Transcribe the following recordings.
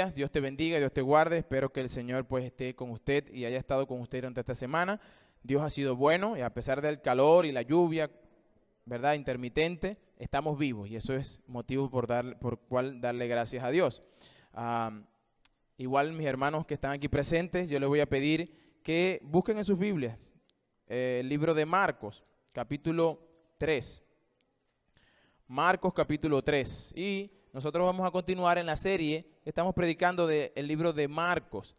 días, Dios te bendiga, Dios te guarde. Espero que el Señor pues esté con usted y haya estado con usted durante esta semana. Dios ha sido bueno y a pesar del calor y la lluvia, ¿verdad?, intermitente, estamos vivos y eso es motivo por cual darle gracias a Dios. Igual mis hermanos que están aquí presentes, yo les voy a pedir que busquen en sus Biblias el libro de Marcos, capítulo 3. Marcos capítulo 3. Y nosotros vamos a continuar en la serie que estamos predicando del libro de Marcos.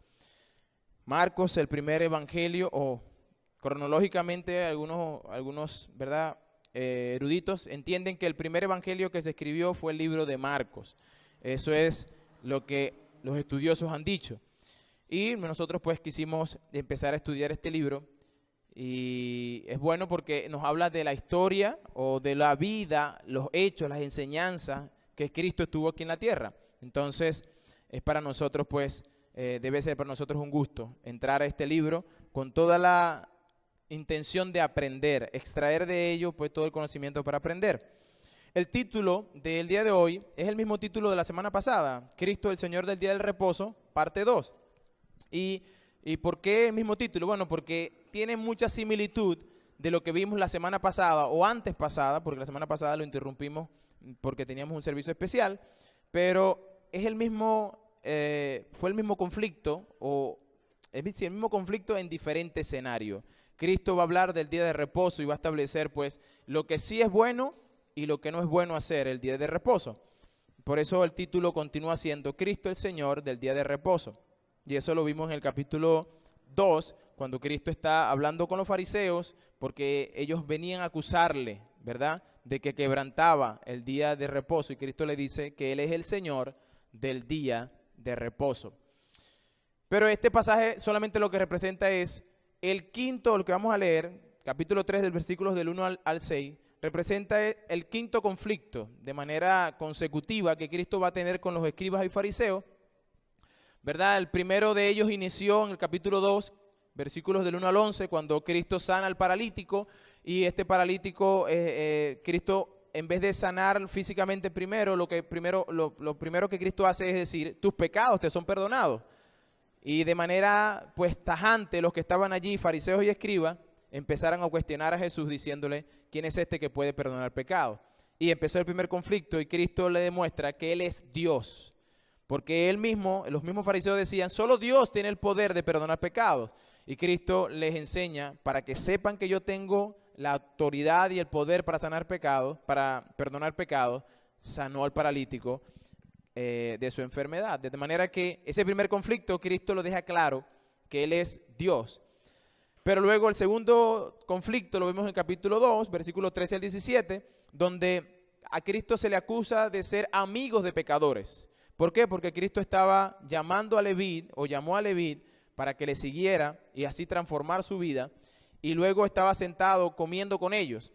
Marcos, el primer evangelio, o cronológicamente algunos ¿verdad?, eruditos entienden que el primer evangelio que se escribió fue el libro de Marcos. Eso es lo que los estudiosos han dicho. Y nosotros pues quisimos empezar a estudiar este libro. Y es bueno porque nos habla de la historia o de la vida, los hechos, las enseñanzas que Cristo estuvo aquí en la tierra. Entonces es para nosotros pues, debe ser para nosotros un gusto entrar a este libro con toda la intención de aprender, extraer de ello pues todo el conocimiento para aprender. El título del día de hoy es el mismo título de la semana pasada, Cristo el Señor del Día del Reposo, parte 2. ¿Y por qué el mismo título? Bueno, porque tiene mucha similitud de lo que vimos la semana pasada o antes pasada, porque la semana pasada lo interrumpimos porque teníamos un servicio especial, pero es el mismo, fue el mismo conflicto, el mismo conflicto en diferente escenario. Cristo va a hablar del día de reposo y va a establecer pues lo que sí es bueno y lo que no es bueno hacer el día de reposo. Por eso el título continúa siendo Cristo el Señor del día de reposo. Y eso lo vimos en el capítulo 2, cuando Cristo está hablando con los fariseos, porque ellos venían a acusarle, ¿verdad?, de que quebrantaba el día de reposo. Y Cristo le dice que Él es el Señor del día de reposo. Pero este pasaje solamente lo que representa es el quinto, lo que vamos a leer, capítulo 3 del versículos del 1 al 6, representa el quinto conflicto de manera consecutiva que Cristo va a tener con los escribas y fariseos, ¿verdad? El primero de ellos inició en el capítulo 2, versículos del 1 al 11, cuando Cristo sana al paralítico, y este paralítico, Cristo, en vez de sanar físicamente primero, lo primero que Cristo hace es decir, tus pecados te son perdonados. Y de manera pues tajante, los que estaban allí, fariseos y escribas, empezaron a cuestionar a Jesús diciéndole, ¿quién es este que puede perdonar pecados? Y empezó el primer conflicto y Cristo le demuestra que Él es Dios. Porque él mismo, los mismos fariseos decían, solo Dios tiene el poder de perdonar pecados. Y Cristo les enseña, para que sepan que yo tengo la autoridad y el poder para sanar pecados, para perdonar pecados, sanó al paralítico de su enfermedad. De manera que ese primer conflicto, Cristo lo deja claro, que Él es Dios. Pero luego el segundo conflicto lo vemos en el capítulo 2, versículos 13 al 17, donde a Cristo se le acusa de ser amigos de pecadores. ¿Por qué? Porque Cristo estaba llamando a Leví, o llamó a Leví para que le siguiera y así transformar su vida, y luego estaba sentado comiendo con ellos.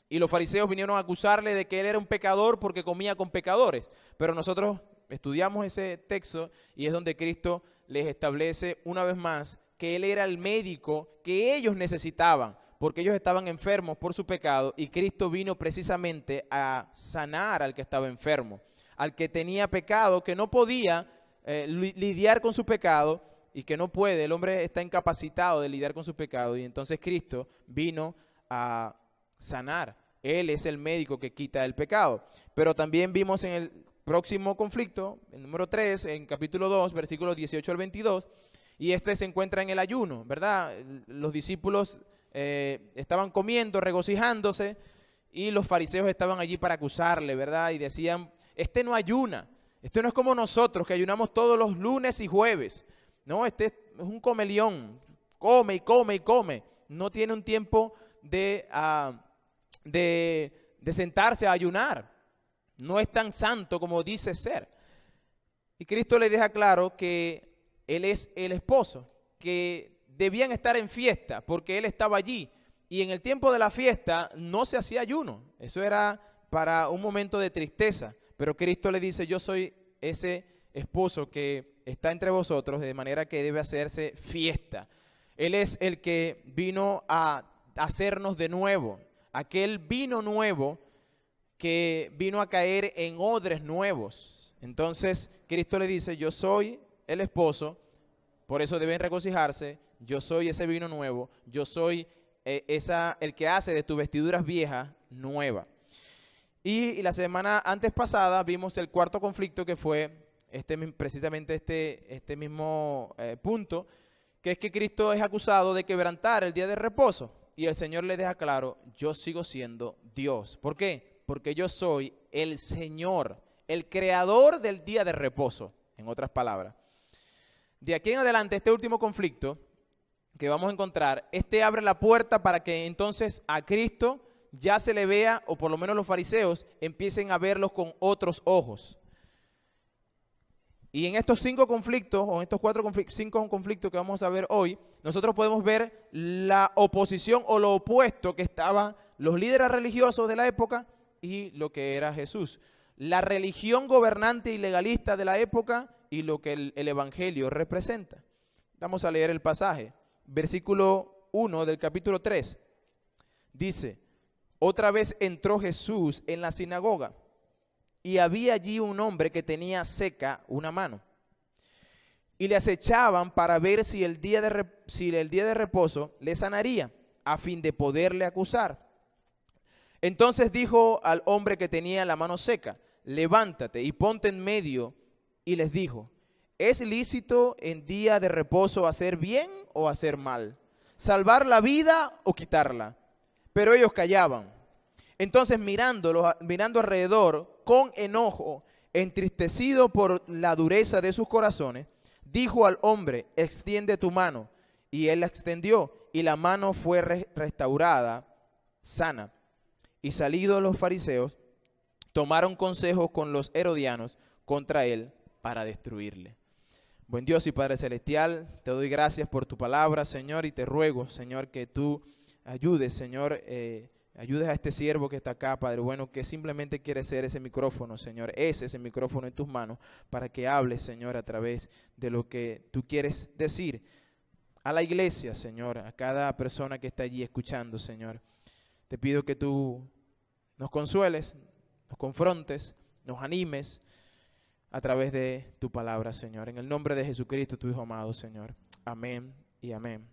Y los fariseos vinieron a acusarle de que él era un pecador porque comía con pecadores. Pero nosotros estudiamos ese texto y es donde Cristo les establece una vez más que él era el médico que ellos necesitaban, porque ellos estaban enfermos por su pecado y Cristo vino precisamente a sanar al que estaba enfermo, al que tenía pecado, que no podía lidiar con su pecado y que no puede, el hombre está incapacitado de lidiar con su pecado y entonces Cristo vino a sanar. Él es el médico que quita el pecado. Pero también vimos en el próximo conflicto, el número 3, en capítulo 2, versículos 18 al 22, y este se encuentra en el ayuno, ¿verdad? Los discípulos estaban comiendo, regocijándose, y los fariseos estaban allí para acusarle, ¿verdad? Y decían, este no ayuna, este no es como nosotros que ayunamos todos los lunes y jueves. No, este es un comelión, come y come y come. No tiene un tiempo de sentarse a ayunar. No es tan santo como dice ser. Y Cristo le deja claro que Él es el esposo, que debían estar en fiesta porque Él estaba allí. Y en el tiempo de la fiesta no se hacía ayuno. Eso era para un momento de tristeza. Pero Cristo le dice, yo soy ese esposo que está entre vosotros, de manera que debe hacerse fiesta. Él es el que vino a hacernos de nuevo. Aquel vino nuevo que vino a caer en odres nuevos. Entonces Cristo le dice, yo soy el esposo, por eso deben regocijarse, yo soy ese vino nuevo, yo soy el que hace de tus vestiduras viejas nueva. Y la semana antes pasada vimos el cuarto conflicto, que fue precisamente este mismo punto, que es que Cristo es acusado de quebrantar el día de reposo. Y el Señor le deja claro, yo sigo siendo Dios. ¿Por qué? Porque yo soy el Señor, el creador del día de reposo, en otras palabras. De aquí en adelante, este último conflicto que vamos a encontrar, abre la puerta para que entonces a Cristo ya se le vea, o por lo menos los fariseos empiecen a verlos con otros ojos. Y en estos 5 conflictos, o en estos 5 conflictos que vamos a ver hoy, nosotros podemos ver la oposición o lo opuesto que estaban los líderes religiosos de la época y lo que era Jesús. La religión gobernante y legalista de la época y lo que el evangelio representa. Vamos a leer el pasaje. Versículo 1 del capítulo 3. Dice, otra vez entró Jesús en la sinagoga. Y había allí un hombre que tenía seca una mano. Y le acechaban para ver si el día de reposo le sanaría, a fin de poderle acusar. Entonces dijo al hombre que tenía la mano seca, levántate y ponte en medio. Y les dijo, ¿es lícito en día de reposo hacer bien o hacer mal? ¿Salvar la vida o quitarla? Pero ellos callaban. Entonces mirando alrededor con enojo, entristecido por la dureza de sus corazones, dijo al hombre, extiende tu mano. Y él la extendió, y la mano fue restaurada, sana. Y salidos los fariseos, tomaron consejo con los herodianos contra él para destruirle. Buen Dios y Padre Celestial, te doy gracias por tu palabra, Señor, y te ruego, Señor, que tú ayudes, Señor, ayudes a este siervo que está acá, Padre bueno, que simplemente quiere ser ese micrófono, Señor, ese micrófono en tus manos, para que hables, Señor, a través de lo que tú quieres decir a la iglesia, Señor, a cada persona que está allí escuchando, Señor. Te pido que tú nos consueles, nos confrontes, nos animes a través de tu palabra, Señor. En el nombre de Jesucristo, tu Hijo amado, Señor. Amén y amén.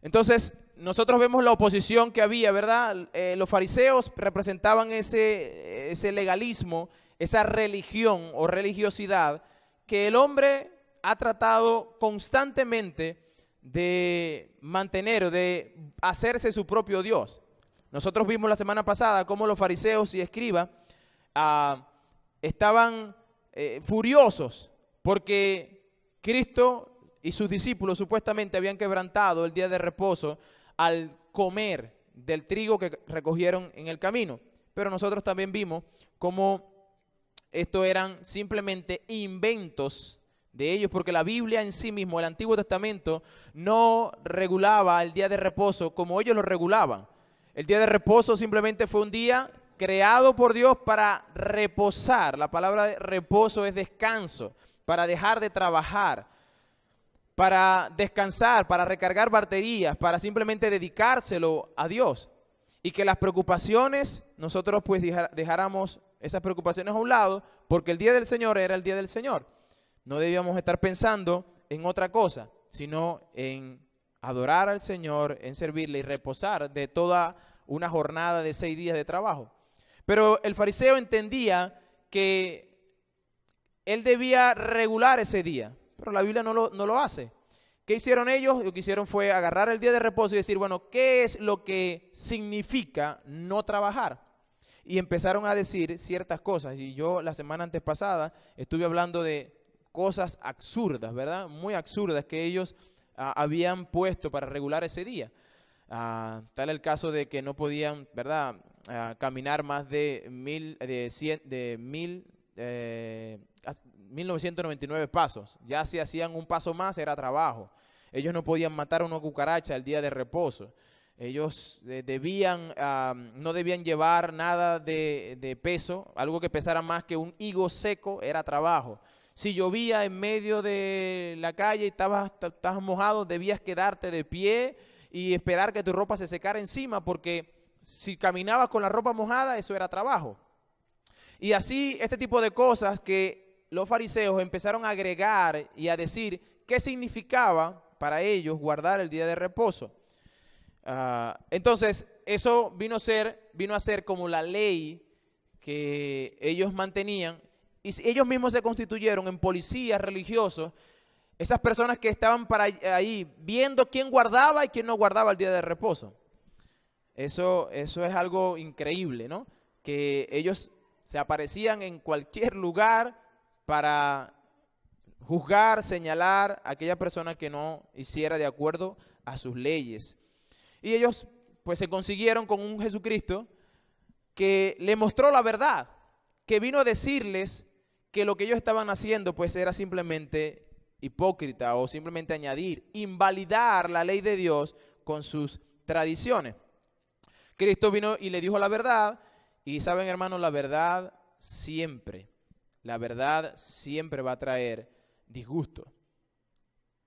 Entonces, nosotros vemos la oposición que había, ¿verdad? Los fariseos representaban ese legalismo, esa religión o religiosidad que el hombre ha tratado constantemente de mantener o de hacerse su propio Dios. Nosotros vimos la semana pasada cómo los fariseos y escribas estaban furiosos porque Cristo y sus discípulos supuestamente habían quebrantado el día de reposo al comer del trigo que recogieron en el camino. Pero nosotros también vimos cómo esto eran simplemente inventos de ellos, porque la Biblia en sí mismo, el Antiguo Testamento, no regulaba el día de reposo como ellos lo regulaban. El día de reposo simplemente fue un día creado por Dios para reposar. La palabra de reposo es descanso, para dejar de trabajar, para descansar, para recargar baterías, para simplemente dedicárselo a Dios. Y que las preocupaciones, nosotros pues dejáramos esas preocupaciones a un lado, porque el día del Señor era el día del Señor. No debíamos estar pensando en otra cosa, sino en adorar al Señor, en servirle y reposar de toda una jornada de 6 días de trabajo. Pero el fariseo entendía que él debía regular ese día, pero la Biblia no lo hace. ¿Qué hicieron ellos? Lo que hicieron fue agarrar el día de reposo y decir, bueno, ¿qué es lo que significa no trabajar? Y empezaron a decir ciertas cosas. Y yo la semana antepasada estuve hablando de cosas absurdas, ¿verdad? Muy absurdas que ellos habían puesto para regular ese día. Tal el caso de que no podían, ¿verdad? Caminar más de 1999 pasos. Ya si hacían un paso más era trabajo. Ellos no podían matar a una cucaracha el día de reposo. Ellos no debían llevar nada de peso, algo que pesara más que un higo seco era trabajo. Si llovía en medio de la calle y estabas mojado, debías quedarte de pie y esperar que tu ropa se secara encima, porque si caminabas con la ropa mojada, eso era trabajo. Y así este tipo de cosas que los fariseos empezaron a agregar y a decir qué significaba para ellos guardar el día de reposo. Entonces eso vino a ser como la ley que ellos mantenían, y ellos mismos se constituyeron en policías religiosos, esas personas que estaban ahí viendo quién guardaba y quién no guardaba el día de reposo. Eso es algo increíble, ¿no? Que ellos se aparecían en cualquier lugar para juzgar, señalar a aquella persona que no hiciera de acuerdo a sus leyes. Y ellos pues se consiguieron con un Jesucristo que le mostró la verdad, que vino a decirles que lo que ellos estaban haciendo pues era simplemente hipócrita, o simplemente añadir, invalidar la ley de Dios con sus tradiciones. Cristo vino y le dijo la verdad, y saben, hermanos, la verdad siempre va a traer disgusto.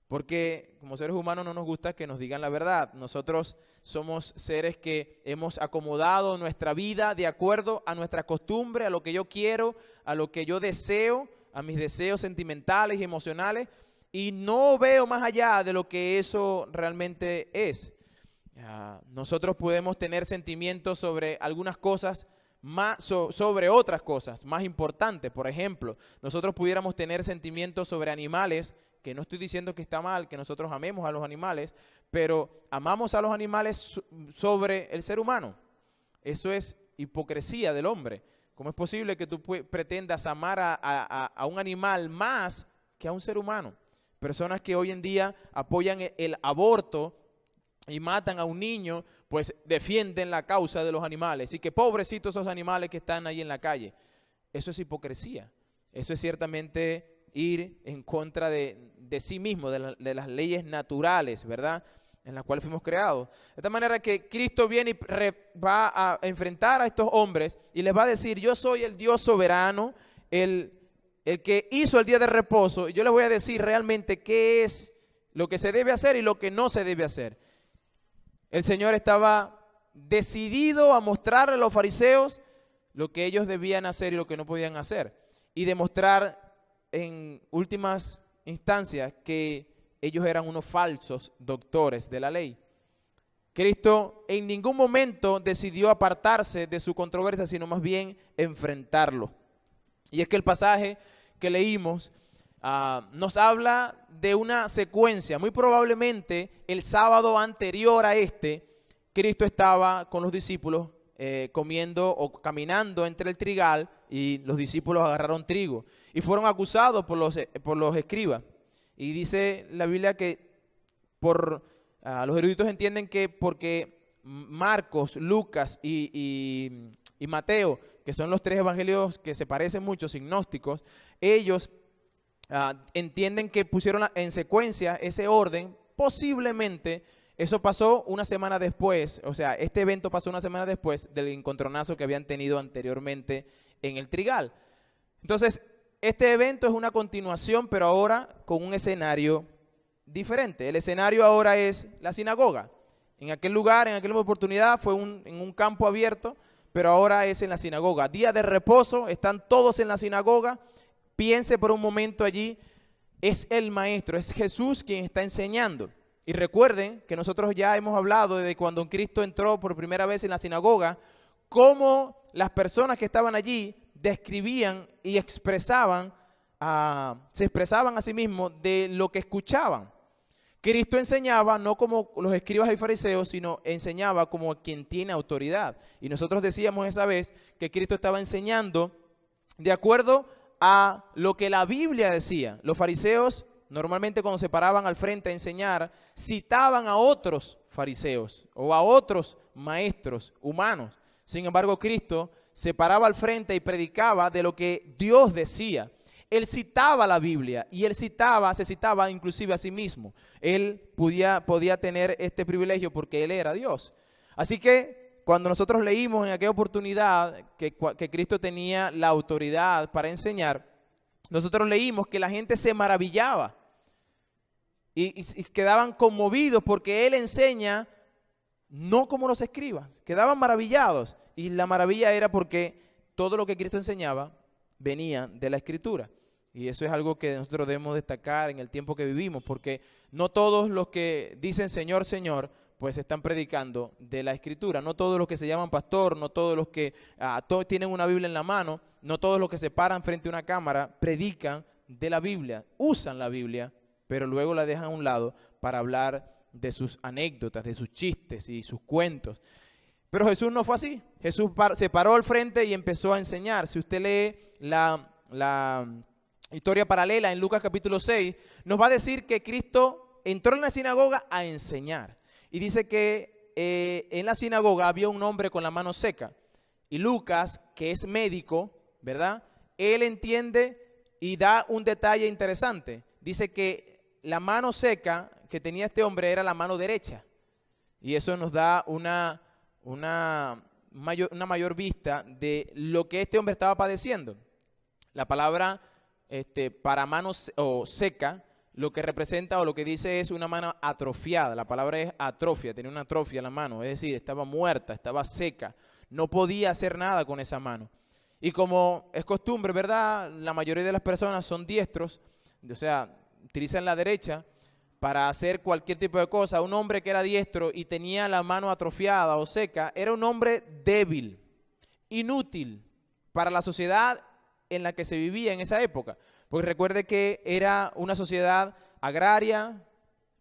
Porque como seres humanos no nos gusta que nos digan la verdad. Nosotros somos seres que hemos acomodado nuestra vida de acuerdo a nuestra costumbre, a lo que yo quiero, a lo que yo deseo, a mis deseos sentimentales y emocionales, y no veo más allá de lo que eso realmente es. Nosotros podemos tener sentimientos sobre algunas cosas, sobre otras cosas más importantes. Por ejemplo, nosotros pudiéramos tener sentimientos sobre animales, que no estoy diciendo que está mal que nosotros amemos a los animales, pero amamos a los animales sobre el ser humano. Eso es hipocresía del hombre. ¿Cómo es posible que tú pretendas amar a un animal más que a un ser humano? Personas que hoy en día apoyan el aborto y matan a un niño, pues defienden la causa de los animales. Y que pobrecitos esos animales que están ahí en la calle. Eso es hipocresía. Eso es ciertamente ir en contra de sí mismo, de las leyes naturales, ¿verdad?, en las cuales fuimos creados. De tal manera que Cristo viene y va a enfrentar a estos hombres y les va a decir: yo soy el Dios soberano, el que hizo el día de reposo, y yo les voy a decir realmente qué es lo que se debe hacer y lo que no se debe hacer. El Señor estaba decidido a mostrarle a los fariseos lo que ellos debían hacer y lo que no podían hacer, y demostrar en últimas instancias que ellos eran unos falsos doctores de la ley. Cristo en ningún momento decidió apartarse de su controversia, sino más bien enfrentarlo. Y es que el pasaje que leímos nos habla de una secuencia. Muy probablemente el sábado anterior a Cristo estaba con los discípulos comiendo o caminando entre el trigal, y los discípulos agarraron trigo y fueron acusados por los escribas. Y dice la Biblia que los eruditos entienden que porque Marcos, Lucas y Mateo, que son los tres evangelios que se parecen mucho, sinópticos, ellos entienden que pusieron en secuencia ese orden. Posiblemente eso pasó una semana después, o sea, este evento pasó una semana después del encontronazo que habían tenido anteriormente en el trigal. Entonces, este evento es una continuación, pero ahora con un escenario diferente. El escenario ahora es la sinagoga. En aquel lugar, en aquella oportunidad, fue en un campo abierto, pero ahora es en la sinagoga. Día de reposo, están todos en la sinagoga. Piense por un momento allí, es el maestro, es Jesús quien está enseñando. Y recuerden que nosotros ya hemos hablado de cuando Cristo entró por primera vez en la sinagoga, cómo las personas que estaban allí describían y se expresaban a sí mismos de lo que escuchaban. Cristo enseñaba no como los escribas y fariseos, sino enseñaba como quien tiene autoridad. Y nosotros decíamos esa vez que Cristo estaba enseñando de acuerdo a lo que la Biblia decía. Los fariseos normalmente cuando se paraban al frente a enseñar, citaban a otros fariseos o a otros maestros humanos. Sin embargo, Cristo se paraba al frente y predicaba de lo que Dios decía. Él citaba la Biblia y se citaba inclusive a sí mismo. Él podía tener este privilegio porque Él era Dios. Así que cuando nosotros leímos en aquella oportunidad que Cristo tenía la autoridad para enseñar, nosotros leímos que la gente se maravillaba y quedaban conmovidos porque Él enseña no como los escribas. Quedaban maravillados, y la maravilla era porque todo lo que Cristo enseñaba venía de la Escritura. Y eso es algo que nosotros debemos destacar en el tiempo que vivimos, porque no todos los que dicen Señor, Señor, pues están predicando de la Escritura. No todos los que se llaman pastor, no todos los que todos tienen una Biblia en la mano, no todos los que se paran frente a una cámara predican de la Biblia, usan la Biblia, pero luego la dejan a un lado para hablar de sus anécdotas, de sus chistes y sus cuentos. Pero Jesús no fue así. Jesús se paró al frente y empezó a enseñar. Si usted lee la historia paralela en Lucas capítulo 6, nos va a decir que Cristo entró en la sinagoga a enseñar. Y dice que en la sinagoga había un hombre con la mano seca. Y Lucas, que es médico, ¿verdad? Él entiende y da un detalle interesante. Dice que la mano seca que tenía este hombre era la mano derecha. Y eso nos da una mayor vista de lo que este hombre estaba padeciendo. La palabra para mano o seca, lo que representa o lo que dice es una mano atrofiada. La palabra es atrofia, tenía una atrofia en la mano, es decir, estaba muerta, estaba seca, no podía hacer nada con esa mano. Y como es costumbre, ¿verdad? La mayoría de las personas son diestros, o sea, utilizan la derecha para hacer cualquier tipo de cosa. Un hombre que era diestro y tenía la mano atrofiada o seca, era un hombre débil, inútil para la sociedad en la que se vivía en esa época. Porque recuerde que era una sociedad agraria,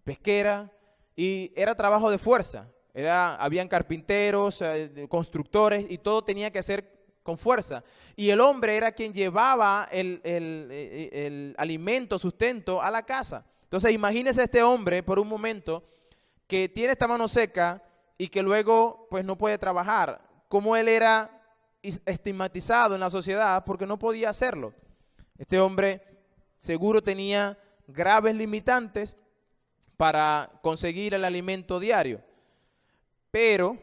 pesquera, y era trabajo de fuerza. Habían carpinteros, constructores, y todo tenía que hacer con fuerza. Y el hombre era quien llevaba el alimento, sustento a la casa. Entonces imagínese a este hombre por un momento que tiene esta mano seca y que luego pues no puede trabajar. Como él era estigmatizado en la sociedad porque no podía hacerlo. Este hombre seguro tenía graves limitantes para conseguir el alimento diario. Pero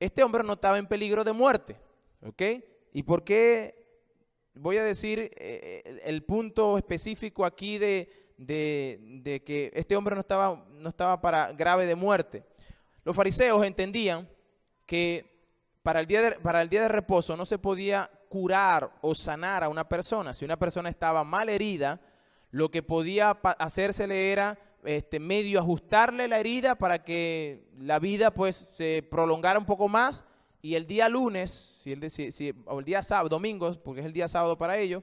este hombre no estaba en peligro de muerte. ¿Ok? ¿Y por qué voy a decir el punto específico aquí de que este hombre no estaba para grave de muerte? Los fariseos entendían que para el día de reposo no se podía curar o sanar a una persona. Si una persona estaba mal herida, lo que podía hacérsele era medio ajustarle la herida para que la vida pues se prolongara un poco más, y el día lunes, o el día sábado, domingo, porque es el día sábado para ellos,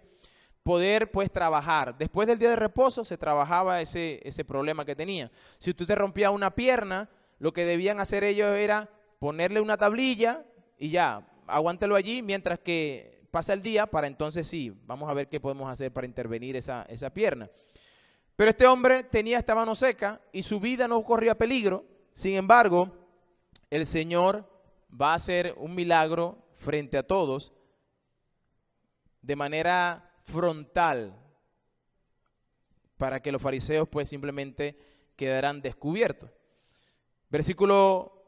poder pues trabajar. Después del día de reposo se trabajaba ese problema que tenía. Si usted te rompía una pierna, lo que debían hacer ellos era ponerle una tablilla y ya, aguántelo allí mientras que pasa el día, para entonces sí, vamos a ver qué podemos hacer para intervenir esa pierna. Pero este hombre tenía esta mano seca y su vida no corría peligro. Sin embargo, el Señor va a hacer un milagro frente a todos de manera frontal para que los fariseos pues simplemente quedaran descubiertos. Versículo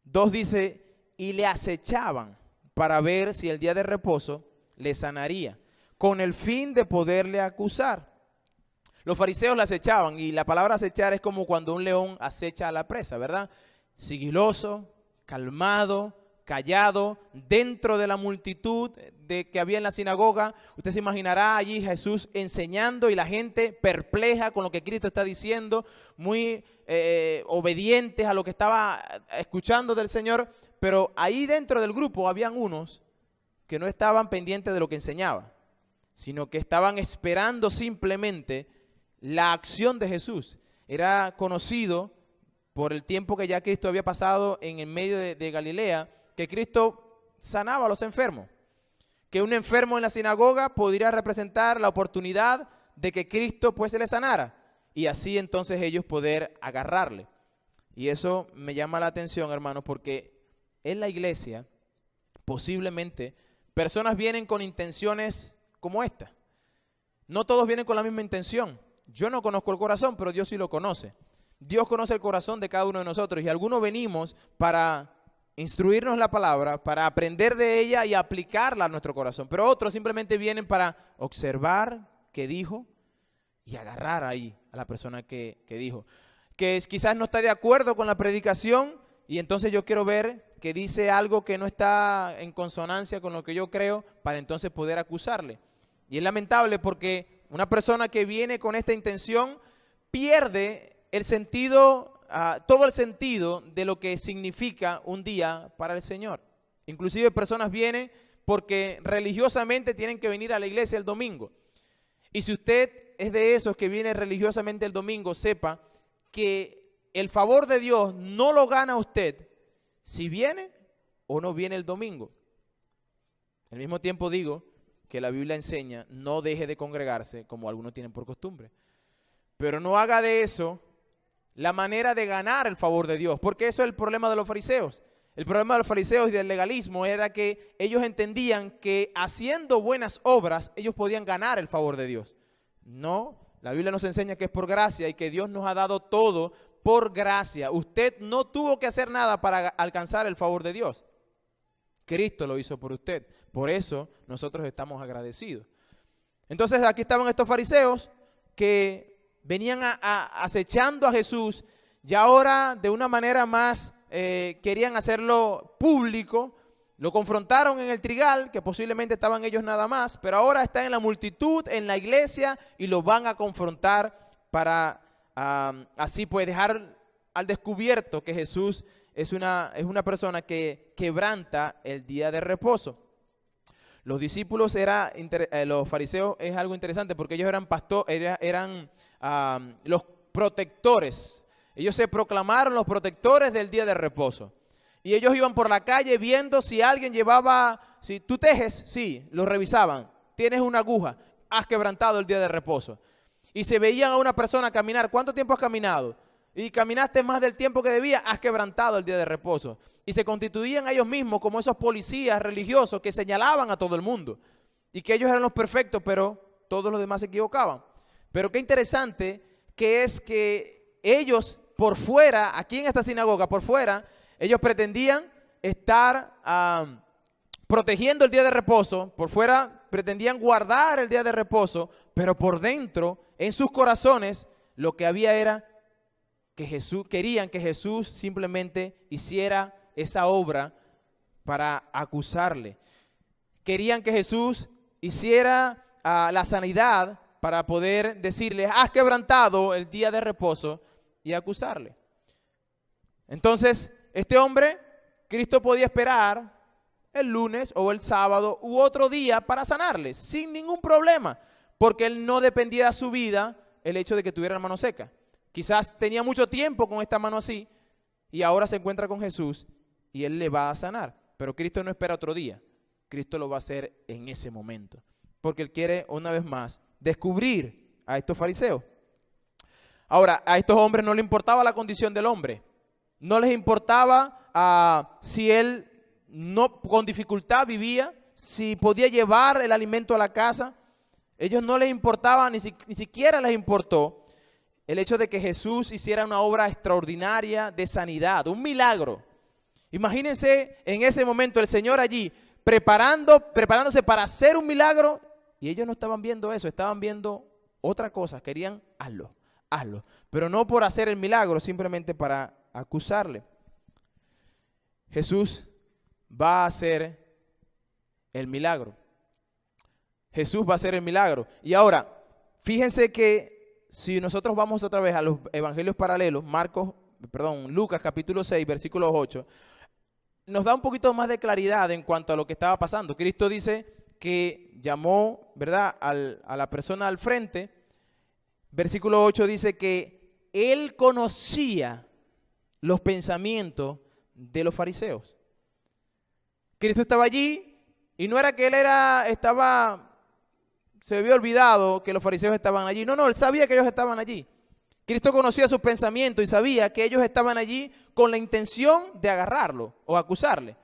2 dice: y le acechaban para ver si el día de reposo le sanaría, con el fin de poderle acusar. Los fariseos le acechaban, y la palabra acechar es como cuando un león acecha a la presa, ¿verdad? Sigiloso, calmado, callado, dentro de la multitud que había en la sinagoga. Usted se imaginará allí Jesús enseñando y la gente perpleja con lo que Cristo está diciendo, muy obedientes a lo que estaba escuchando del Señor, pero ahí dentro del grupo habían unos que no estaban pendientes de lo que enseñaba, sino que estaban esperando simplemente la acción de Jesús. Era conocido por el tiempo que ya Cristo había pasado en el medio de Galilea, que Cristo sanaba a los enfermos, que un enfermo en la sinagoga podría representar la oportunidad de que Cristo pues se le sanara, y así entonces ellos poder agarrarle. Y eso me llama la atención, hermanos, porque en la iglesia posiblemente personas vienen con intenciones como esta. No todos vienen con la misma intención. Yo no conozco el corazón, pero Dios sí lo conoce. Dios conoce el corazón de cada uno de nosotros, y algunos venimos para instruirnos la palabra, para aprender de ella y aplicarla a nuestro corazón. Pero otros simplemente vienen para observar qué dijo y agarrar ahí a la persona que dijo. Que quizás no está de acuerdo con la predicación, y entonces yo quiero ver que dice algo que no está en consonancia con lo que yo creo para entonces poder acusarle. Y es lamentable porque una persona que viene con esta intención pierde el sentido, todo el sentido de lo que significa un día para el Señor. Inclusive personas vienen porque religiosamente tienen que venir a la iglesia el domingo. Y si usted es de esos que viene religiosamente el domingo, sepa que el favor de Dios no lo gana usted si viene o no viene el domingo. Al mismo tiempo digo que la Biblia enseña, no deje de congregarse como algunos tienen por costumbre. Pero no haga de eso la manera de ganar el favor de Dios, porque eso es el problema de los fariseos. El problema de los fariseos y del legalismo era que ellos entendían que haciendo buenas obras ellos podían ganar el favor de Dios. No, la Biblia nos enseña que es por gracia y que Dios nos ha dado todo por gracia. Usted no tuvo que hacer nada para alcanzar el favor de Dios. Cristo lo hizo por usted. Por eso nosotros estamos agradecidos. Entonces aquí estaban estos fariseos que venían acechando a Jesús y ahora de una manera más querían hacerlo público. Lo confrontaron en el trigal, que posiblemente estaban ellos nada más, pero ahora está en la multitud, en la iglesia, y lo van a confrontar para así pues dejar al descubierto que Jesús es una persona que quebranta el día de reposo. Los discípulos los fariseos es algo interesante porque ellos eran eran los protectores. Ellos se proclamaron los protectores del día de reposo. Y ellos iban por la calle viendo si alguien si tú tejes, sí, lo revisaban. Tienes una aguja, has quebrantado el día de reposo. Y se veían a una persona caminar. ¿Cuánto tiempo has caminado? Y caminaste más del tiempo que debías, has quebrantado el día de reposo. Y se constituían ellos mismos como esos policías religiosos que señalaban a todo el mundo. Y que ellos eran los perfectos, pero todos los demás se equivocaban. Pero qué interesante que es que ellos por fuera, aquí en esta sinagoga, por fuera, ellos pretendían estar protegiendo el día de reposo, por fuera pretendían guardar el día de reposo, pero por dentro, en sus corazones, lo que había era que querían que Jesús simplemente hiciera esa obra para acusarle. Querían que Jesús hiciera la sanidad para poder decirle, has quebrantado el día de reposo y acusarle. Entonces, este hombre, Cristo podía esperar el lunes o el sábado u otro día para sanarle, sin ningún problema, porque él no dependía de su vida el hecho de que tuviera la mano seca. Quizás tenía mucho tiempo con esta mano así y ahora se encuentra con Jesús y él le va a sanar. Pero Cristo no espera otro día. Cristo lo va a hacer en ese momento. Porque él quiere una vez más descubrir a estos fariseos. Ahora, a estos hombres no les importaba la condición del hombre. No les importaba si él no con dificultad vivía, si podía llevar el alimento a la casa. Ellos no les importaba, ni siquiera les importó el hecho de que Jesús hiciera una obra extraordinaria de sanidad, un milagro. Imagínense en ese momento el Señor allí preparándose para hacer un milagro y ellos no estaban viendo eso, estaban viendo otra cosa, querían hazlo, pero no por hacer el milagro, simplemente para acusarle. Jesús va a hacer el milagro. Jesús va a hacer el milagro. Y ahora, fíjense que si nosotros vamos otra vez a los evangelios paralelos, Lucas capítulo 6, versículo 8, nos da un poquito más de claridad en cuanto a lo que estaba pasando. Cristo dice que llamó, ¿verdad?, a la persona al frente. Versículo 8 dice que él conocía los pensamientos de los fariseos. Cristo estaba allí y no era que se había olvidado que los fariseos estaban allí. No, él sabía que ellos estaban allí. Cristo conocía sus pensamientos y sabía que ellos estaban allí con la intención de agarrarlo o acusarle.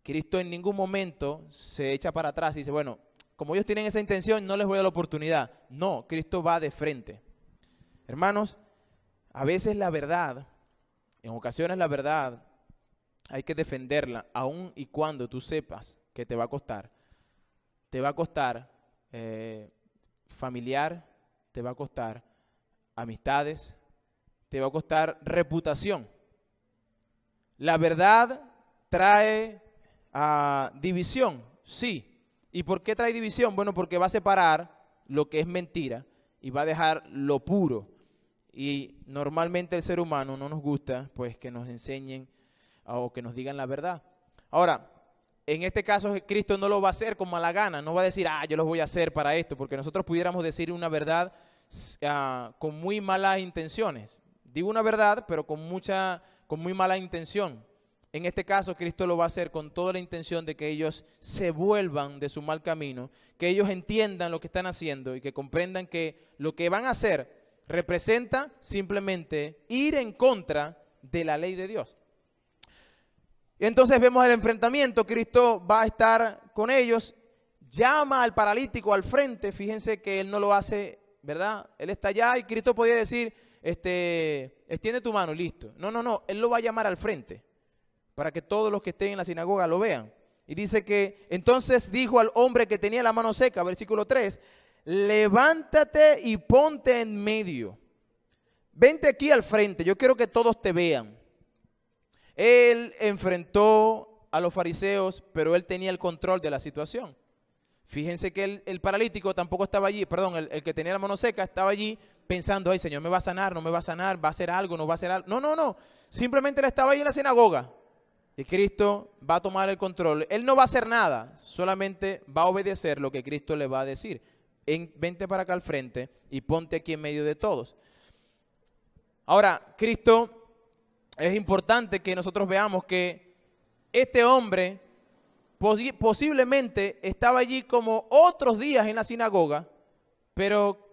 Cristo en ningún momento se echa para atrás y dice, bueno, como ellos tienen esa intención, no les voy a dar la oportunidad. No, Cristo va de frente. Hermanos, a veces la verdad, en ocasiones la verdad, hay que defenderla, aun y cuando tú sepas que te va a costar. Te va a costar familiar, te va a costar amistades, te va a costar reputación. La verdad ¿Trae división? Sí. ¿Y por qué trae división? Bueno, porque va a separar lo que es mentira y va a dejar lo puro. Y normalmente el ser humano no nos gusta pues que nos enseñen o que nos digan la verdad. Ahora, en este caso Cristo no lo va a hacer con mala gana, no va a decir, yo lo voy a hacer para esto, porque nosotros pudiéramos decir una verdad con muy malas intenciones. Digo una verdad, pero con muy mala intención. En este caso, Cristo lo va a hacer con toda la intención de que ellos se vuelvan de su mal camino, que ellos entiendan lo que están haciendo y que comprendan que lo que van a hacer representa simplemente ir en contra de la ley de Dios. Y entonces vemos el enfrentamiento. Cristo va a estar con ellos, llama al paralítico al frente. Fíjense que él no lo hace, ¿verdad? Él está allá y Cristo podía decir, extiende tu mano, listo. No, él lo va a llamar al frente para que todos los que estén en la sinagoga lo vean. Y dice que entonces dijo al hombre que tenía la mano seca, versículo 3, levántate y ponte en medio. Vente aquí al frente, yo quiero que todos te vean. Él enfrentó a los fariseos, pero él tenía el control de la situación. Fíjense que el paralítico tampoco estaba allí, perdón, el que tenía la mano seca estaba allí pensando, ay Señor, ¿me va a sanar? ¿No me va a sanar? ¿Va a hacer algo? ¿No va a hacer algo? No, simplemente él estaba ahí en la sinagoga y Cristo va a tomar el control. Él no va a hacer nada, solamente va a obedecer lo que Cristo le va a decir. Vente para acá al frente y ponte aquí en medio de todos. Ahora, Cristo, es importante que nosotros veamos que este hombre posiblemente estaba allí como otros días en la sinagoga, pero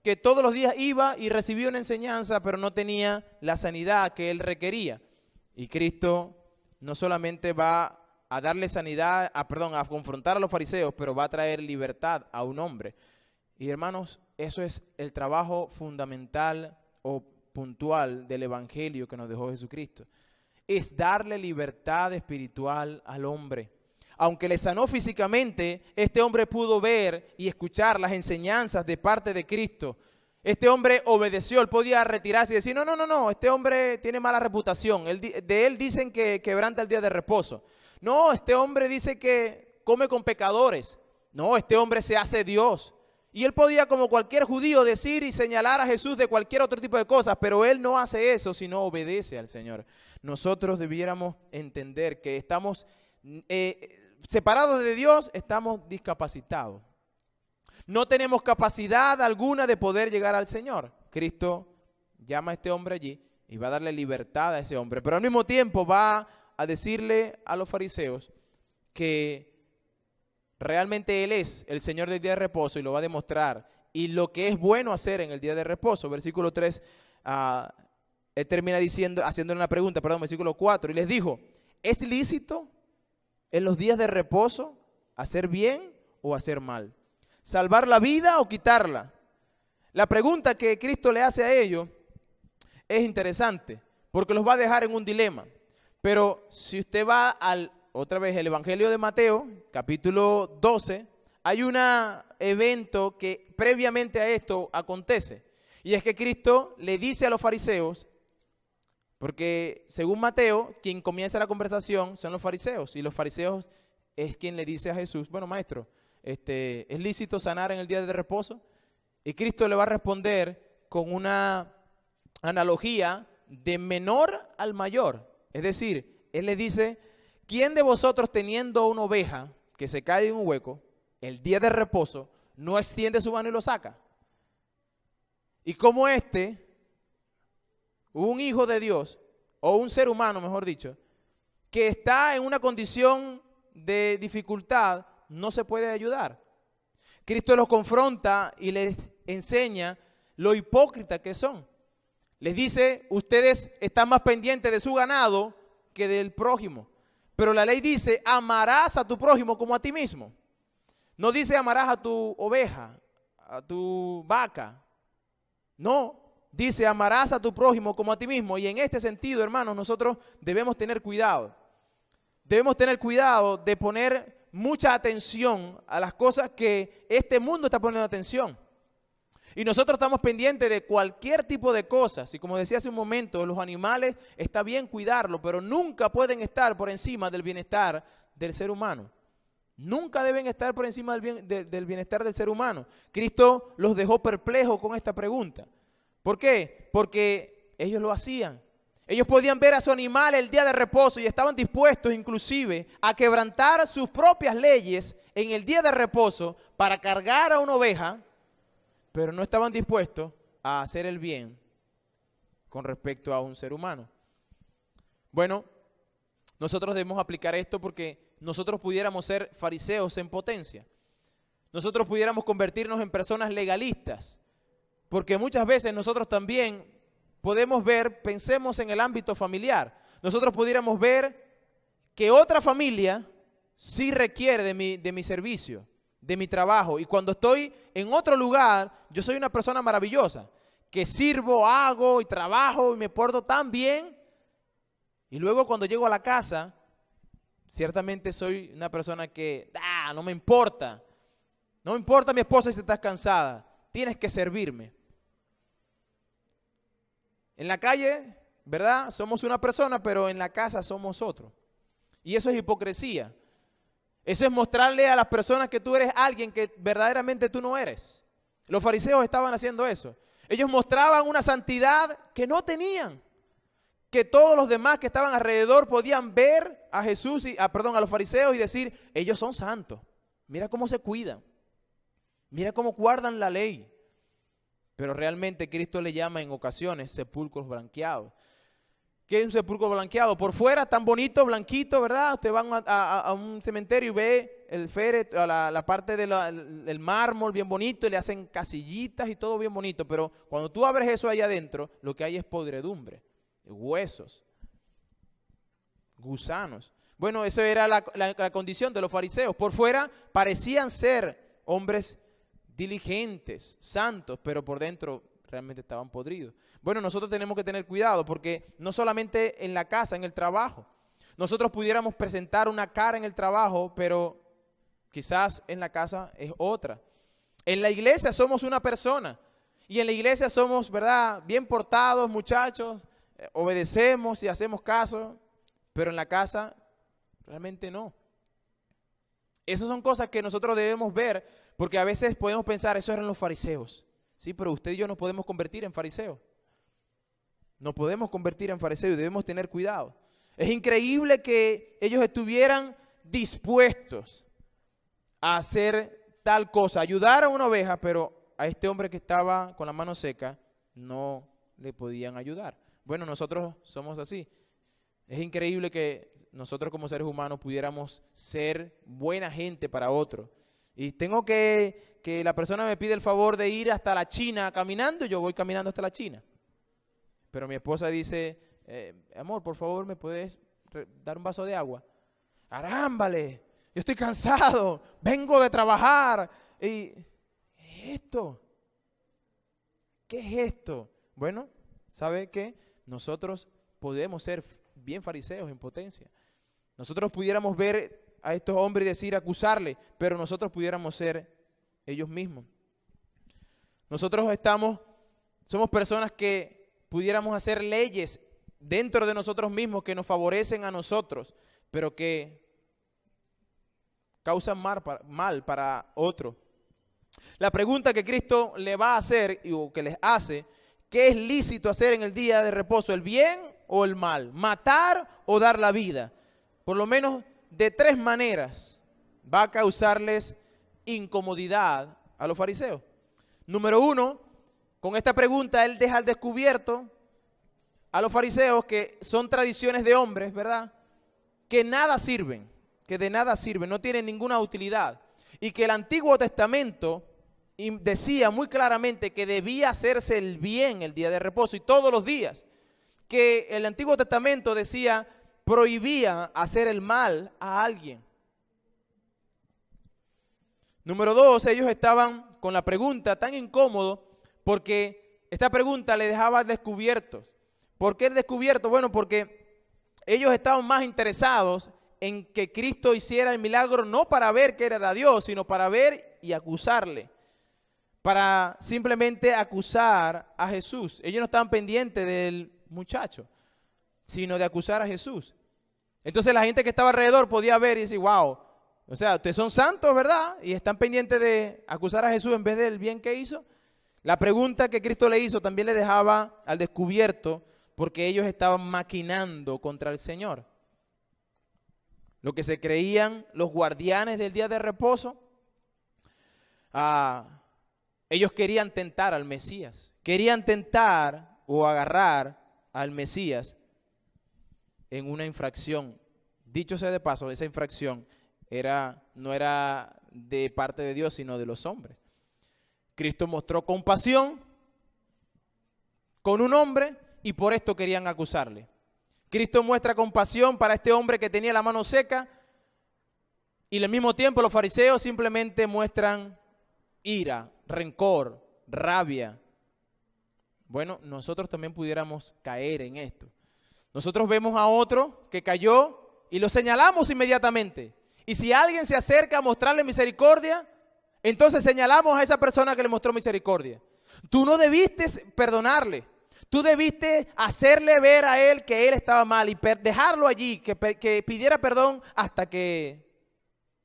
que todos los días iba y recibía una enseñanza, pero no tenía la sanidad que él requería. Y Cristo no solamente va a darle sanidad, a confrontar a los fariseos, pero va a traer libertad a un hombre. Y hermanos, eso es el trabajo fundamental o puntual del evangelio que nos dejó Jesucristo. Es darle libertad espiritual al hombre. Aunque le sanó físicamente, este hombre pudo ver y escuchar las enseñanzas de parte de Cristo. Este hombre obedeció, él podía retirarse y decir, no, este hombre tiene mala reputación. De él dicen que quebranta el día de reposo. No, este hombre dice que come con pecadores. No, este hombre se hace Dios. Y él podía, como cualquier judío, decir y señalar a Jesús de cualquier otro tipo de cosas, pero él no hace eso, sino obedece al Señor. Nosotros debiéramos entender que estamos separados de Dios, estamos discapacitados. No tenemos capacidad alguna de poder llegar al Señor. Cristo llama a este hombre allí y va a darle libertad a ese hombre, pero al mismo tiempo va a decirle a los fariseos que realmente Él es el Señor del día de reposo y lo va a demostrar. Y lo que es bueno hacer en el día de reposo. Versículo 3, Él termina haciéndole una pregunta, versículo 4. Y les dijo, ¿es lícito en los días de reposo hacer bien o hacer mal? ¿Salvar la vida o quitarla? La pregunta que Cristo le hace a ellos es interesante, porque los va a dejar en un dilema. Pero si usted va otra vez, el Evangelio de Mateo, capítulo 12, hay un evento que previamente a esto acontece. Y es que Cristo le dice a los fariseos, porque según Mateo, quien comienza la conversación son los fariseos. Y los fariseos es quien le dice a Jesús, bueno maestro, ¿es lícito sanar en el día de reposo? Y Cristo le va a responder con una analogía de menor al mayor. Es decir, Él le dice, ¿quién de vosotros teniendo una oveja que se cae en un hueco, el día de reposo, no extiende su mano y lo saca? Y como un hijo de Dios, o un ser humano, mejor dicho, que está en una condición de dificultad, no se puede ayudar. Cristo los confronta y les enseña lo hipócritas que son. Les dice, ustedes están más pendientes de su ganado que del prójimo. Pero la ley dice, amarás a tu prójimo como a ti mismo. No dice amarás a tu oveja, a tu vaca. No, dice amarás a tu prójimo como a ti mismo. Y en este sentido, hermanos, nosotros debemos tener cuidado. Debemos tener cuidado de poner mucha atención a las cosas que este mundo está poniendo atención. Y nosotros estamos pendientes de cualquier tipo de cosas. Y como decía hace un momento, los animales está bien cuidarlos, pero nunca pueden estar por encima del bienestar del ser humano. Nunca deben estar por encima del bienestar del ser humano. Cristo los dejó perplejos con esta pregunta. ¿Por qué? Porque ellos lo hacían. Ellos podían ver a su animal el día de reposo y estaban dispuestos inclusive a quebrantar sus propias leyes en el día de reposo para cargar a una oveja, pero no estaban dispuestos a hacer el bien con respecto a un ser humano. Bueno, nosotros debemos aplicar esto porque nosotros pudiéramos ser fariseos en potencia. Nosotros pudiéramos convertirnos en personas legalistas, porque muchas veces nosotros también podemos ver, pensemos en el ámbito familiar, nosotros pudiéramos ver que otra familia sí requiere de mi servicio, de mi trabajo, y cuando estoy en otro lugar, yo soy una persona maravillosa, que sirvo, hago y trabajo y me porto tan bien, y luego cuando llego a la casa, ciertamente soy una persona que, no me importa mi esposa si estás cansada, tienes que servirme. En la calle, ¿verdad? Somos una persona, pero en la casa somos otro. Y eso es hipocresía. Eso es mostrarle a las personas que tú eres alguien que verdaderamente tú no eres. Los fariseos estaban haciendo eso. Ellos mostraban una santidad que no tenían. Que todos los demás que estaban alrededor podían ver a Jesús, a los fariseos y decir, ellos son santos. Mira cómo se cuidan. Mira cómo guardan la ley. Pero realmente Cristo le llama en ocasiones sepulcros blanqueados. ¿Qué es un sepulcro blanqueado? Por fuera tan bonito, blanquito, ¿verdad? Usted va a un cementerio y ve el féretro, la parte del mármol bien bonito y le hacen casillitas y todo bien bonito. Pero cuando tú abres eso ahí adentro, lo que hay es podredumbre, huesos, gusanos. Bueno, esa era la condición de los fariseos. Por fuera parecían ser hombres diligentes, santos, pero por dentro realmente estaban podridos. Bueno, nosotros tenemos que tener cuidado porque no solamente en la casa, en el trabajo. Nosotros pudiéramos presentar una cara en el trabajo, pero quizás en la casa es otra. En la iglesia somos una persona y en la iglesia somos, ¿verdad?, bien portados, muchachos, obedecemos y hacemos caso, pero en la casa realmente no. Esas son cosas que nosotros debemos ver, porque a veces podemos pensar, eso eran los fariseos. Sí, pero usted y yo nos podemos convertir en fariseos. Nos podemos convertir en fariseos y debemos tener cuidado. Es increíble que ellos estuvieran dispuestos a hacer tal cosa, ayudar a una oveja, pero a este hombre que estaba con la mano seca no le podían ayudar. Bueno, nosotros somos así. Es increíble que nosotros como seres humanos pudiéramos ser buena gente para otros. Y tengo que la persona me pide el favor de ir hasta la China caminando, yo voy caminando hasta la China. Pero mi esposa dice, amor, por favor, ¿me puedes dar un vaso de agua? ¡Arámbale! Yo estoy cansado, vengo de trabajar. Y, ¿qué es esto? ¿Qué es esto? Bueno, ¿sabe qué? Nosotros podemos ser bien fariseos en potencia. Nosotros pudiéramos ver a estos hombres y decir, acusarle, pero nosotros pudiéramos ser ellos mismos. Nosotros somos personas que pudiéramos hacer leyes dentro de nosotros mismos que nos favorecen a nosotros, pero que causan mal para otro. La pregunta que Cristo le va a hacer, o que les hace, ¿qué es lícito hacer en el día de reposo? ¿El bien o el mal? ¿Matar o dar la vida? Por lo menos de 3 maneras va a causarles incomodidad a los fariseos. Número 1, con esta pregunta él deja al descubierto a los fariseos que son tradiciones de hombres, ¿verdad?, que nada sirven, que de nada sirven, no tienen ninguna utilidad. Y que el Antiguo Testamento decía muy claramente que debía hacerse el bien el día de reposo y todos los días. Que el Antiguo Testamento prohibía hacer el mal a alguien. Número 2, ellos estaban con la pregunta tan incómodo porque esta pregunta le dejaba descubiertos. ¿Por qué descubierto? Bueno, porque ellos estaban más interesados en que Cristo hiciera el milagro no para ver que era Dios, sino para ver y acusarle. para simplemente acusar a Jesús. Ellos no estaban pendientes del muchacho, sino de acusar a Jesús. Entonces la gente que estaba alrededor podía ver y decir, wow, o sea, ustedes son santos, ¿verdad? Y están pendientes de acusar a Jesús en vez del bien que hizo. La pregunta que Cristo le hizo también le dejaba al descubierto, porque ellos estaban maquinando contra el Señor. Lo que se creían los guardianes del día de reposo, ellos querían tentar al Mesías. Querían tentar o agarrar al Mesías en una infracción. Dicho sea de paso, esa infracción no era de parte de Dios, sino de los hombres. Cristo mostró compasión con un hombre y por esto querían acusarle. Cristo muestra compasión para este hombre que tenía la mano seca y al mismo tiempo los fariseos simplemente muestran ira, rencor, rabia. Bueno, nosotros también pudiéramos caer en esto. Nosotros vemos a otro que cayó y lo señalamos inmediatamente. Y si alguien se acerca a mostrarle misericordia, entonces señalamos a esa persona que le mostró misericordia. Tú no debiste perdonarle. Tú debiste hacerle ver a él que él estaba mal y dejarlo allí, que pidiera perdón hasta que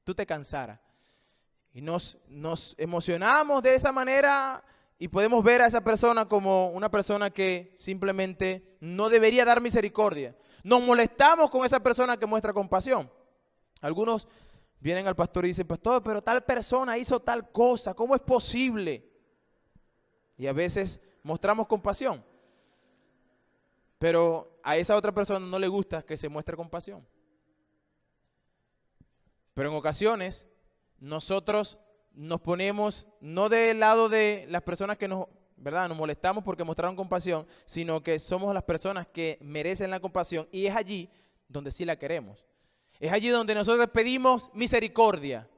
tú te cansaras. Y nos emocionamos de esa manera y podemos ver a esa persona como una persona que simplemente no debería dar misericordia. Nos molestamos con esa persona que muestra compasión. Algunos vienen al pastor y dicen, pastor, pero tal persona hizo tal cosa, ¿cómo es posible? Y a veces mostramos compasión, pero a esa otra persona no le gusta que se muestre compasión. Pero en ocasiones nosotros nos ponemos no del lado de las personas que nos molestamos porque mostraron compasión, sino que somos las personas que merecen la compasión y es allí donde sí la queremos. Es allí donde nosotros pedimos misericordia.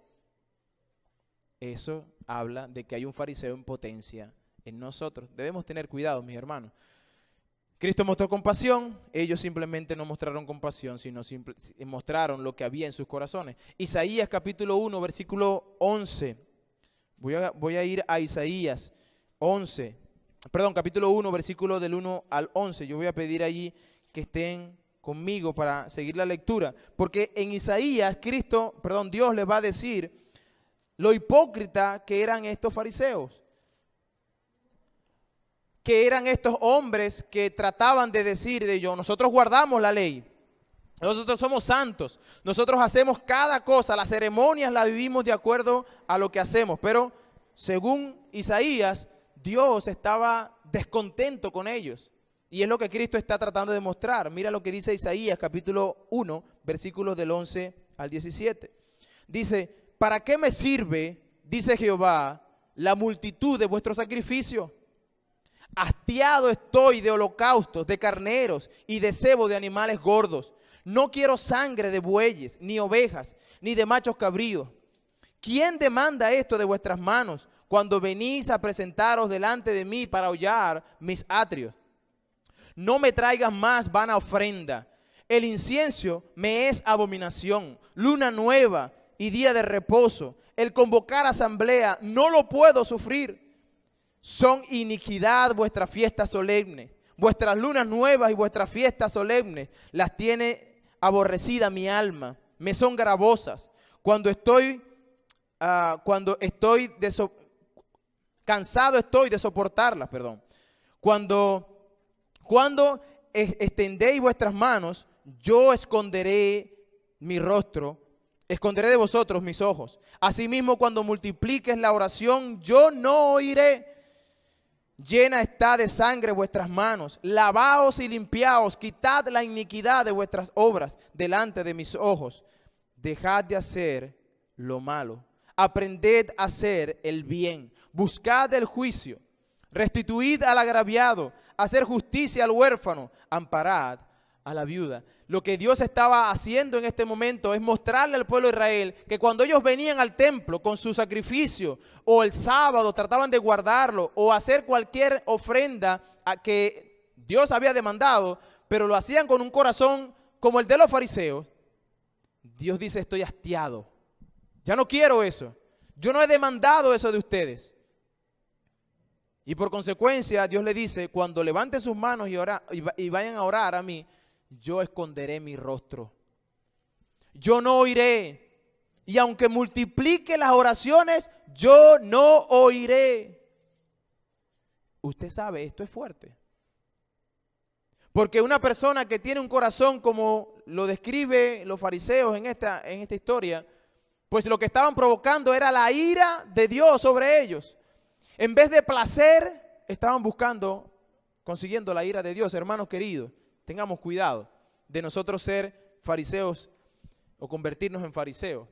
Eso habla de que hay un fariseo en potencia en nosotros. Debemos tener cuidado, mis hermanos. Cristo mostró compasión, ellos simplemente no mostraron compasión, sino mostraron lo que había en sus corazones. Isaías capítulo 1, versículo 11. Voy a ir a Isaías capítulo 1, versículo del 1 al 11. Yo voy a pedir allí que estén conmigo para seguir la lectura, porque en Isaías Dios les va a decir lo hipócrita que eran estos fariseos, que eran estos hombres que trataban de decir nosotros guardamos la ley, nosotros somos santos, nosotros hacemos cada cosa, las ceremonias las vivimos de acuerdo a lo que hacemos, pero según Isaías, Dios estaba descontento con ellos. Y es lo que Cristo está tratando de mostrar. Mira lo que dice Isaías capítulo 1, versículos del 11 al 17. Dice, ¿para qué me sirve, dice Jehová, la multitud de vuestros sacrificios? Hastiado estoy de holocaustos, de carneros y de cebo de animales gordos. No quiero sangre de bueyes, ni ovejas, ni de machos cabríos. ¿Quién demanda esto de vuestras manos cuando venís a presentaros delante de mí para hollar mis atrios? No me traigas más vana ofrenda. El incienso me es abominación. Luna nueva y día de reposo. El convocar asamblea no lo puedo sufrir. Son iniquidad vuestras fiestas solemnes. Vuestras lunas nuevas y vuestras fiestas solemnes las tiene aborrecida mi alma. Me son gravosas. Cansado estoy de soportarlas, Cuando extendéis vuestras manos, yo esconderé mi rostro, esconderé de vosotros mis ojos. Asimismo, cuando multipliques la oración, yo no oiré. Llena está de sangre vuestras manos. Lavaos y limpiaos, quitad la iniquidad de vuestras obras delante de mis ojos. Dejad de hacer lo malo. Aprended a hacer el bien. Buscad el juicio. Restituid al agraviado. Hacer justicia al huérfano, amparad a la viuda. Lo que Dios estaba haciendo en este momento es mostrarle al pueblo de Israel que cuando ellos venían al templo con su sacrificio o el sábado trataban de guardarlo o hacer cualquier ofrenda a que Dios había demandado, pero lo hacían con un corazón como el de los fariseos, Dios dice, estoy hastiado. Ya no quiero eso. Yo no he demandado eso de ustedes. Y por consecuencia, Dios le dice, cuando levanten sus manos y vayan a orar a mí, yo esconderé mi rostro. Yo no oiré. Y aunque multiplique las oraciones, yo no oiré. Usted sabe, esto es fuerte. Porque una persona que tiene un corazón como lo describe los fariseos en esta historia, pues lo que estaban provocando era la ira de Dios sobre ellos. En vez de placer, estaban consiguiendo la ira de Dios. Hermanos queridos, tengamos cuidado de nosotros ser fariseos o convertirnos en fariseos.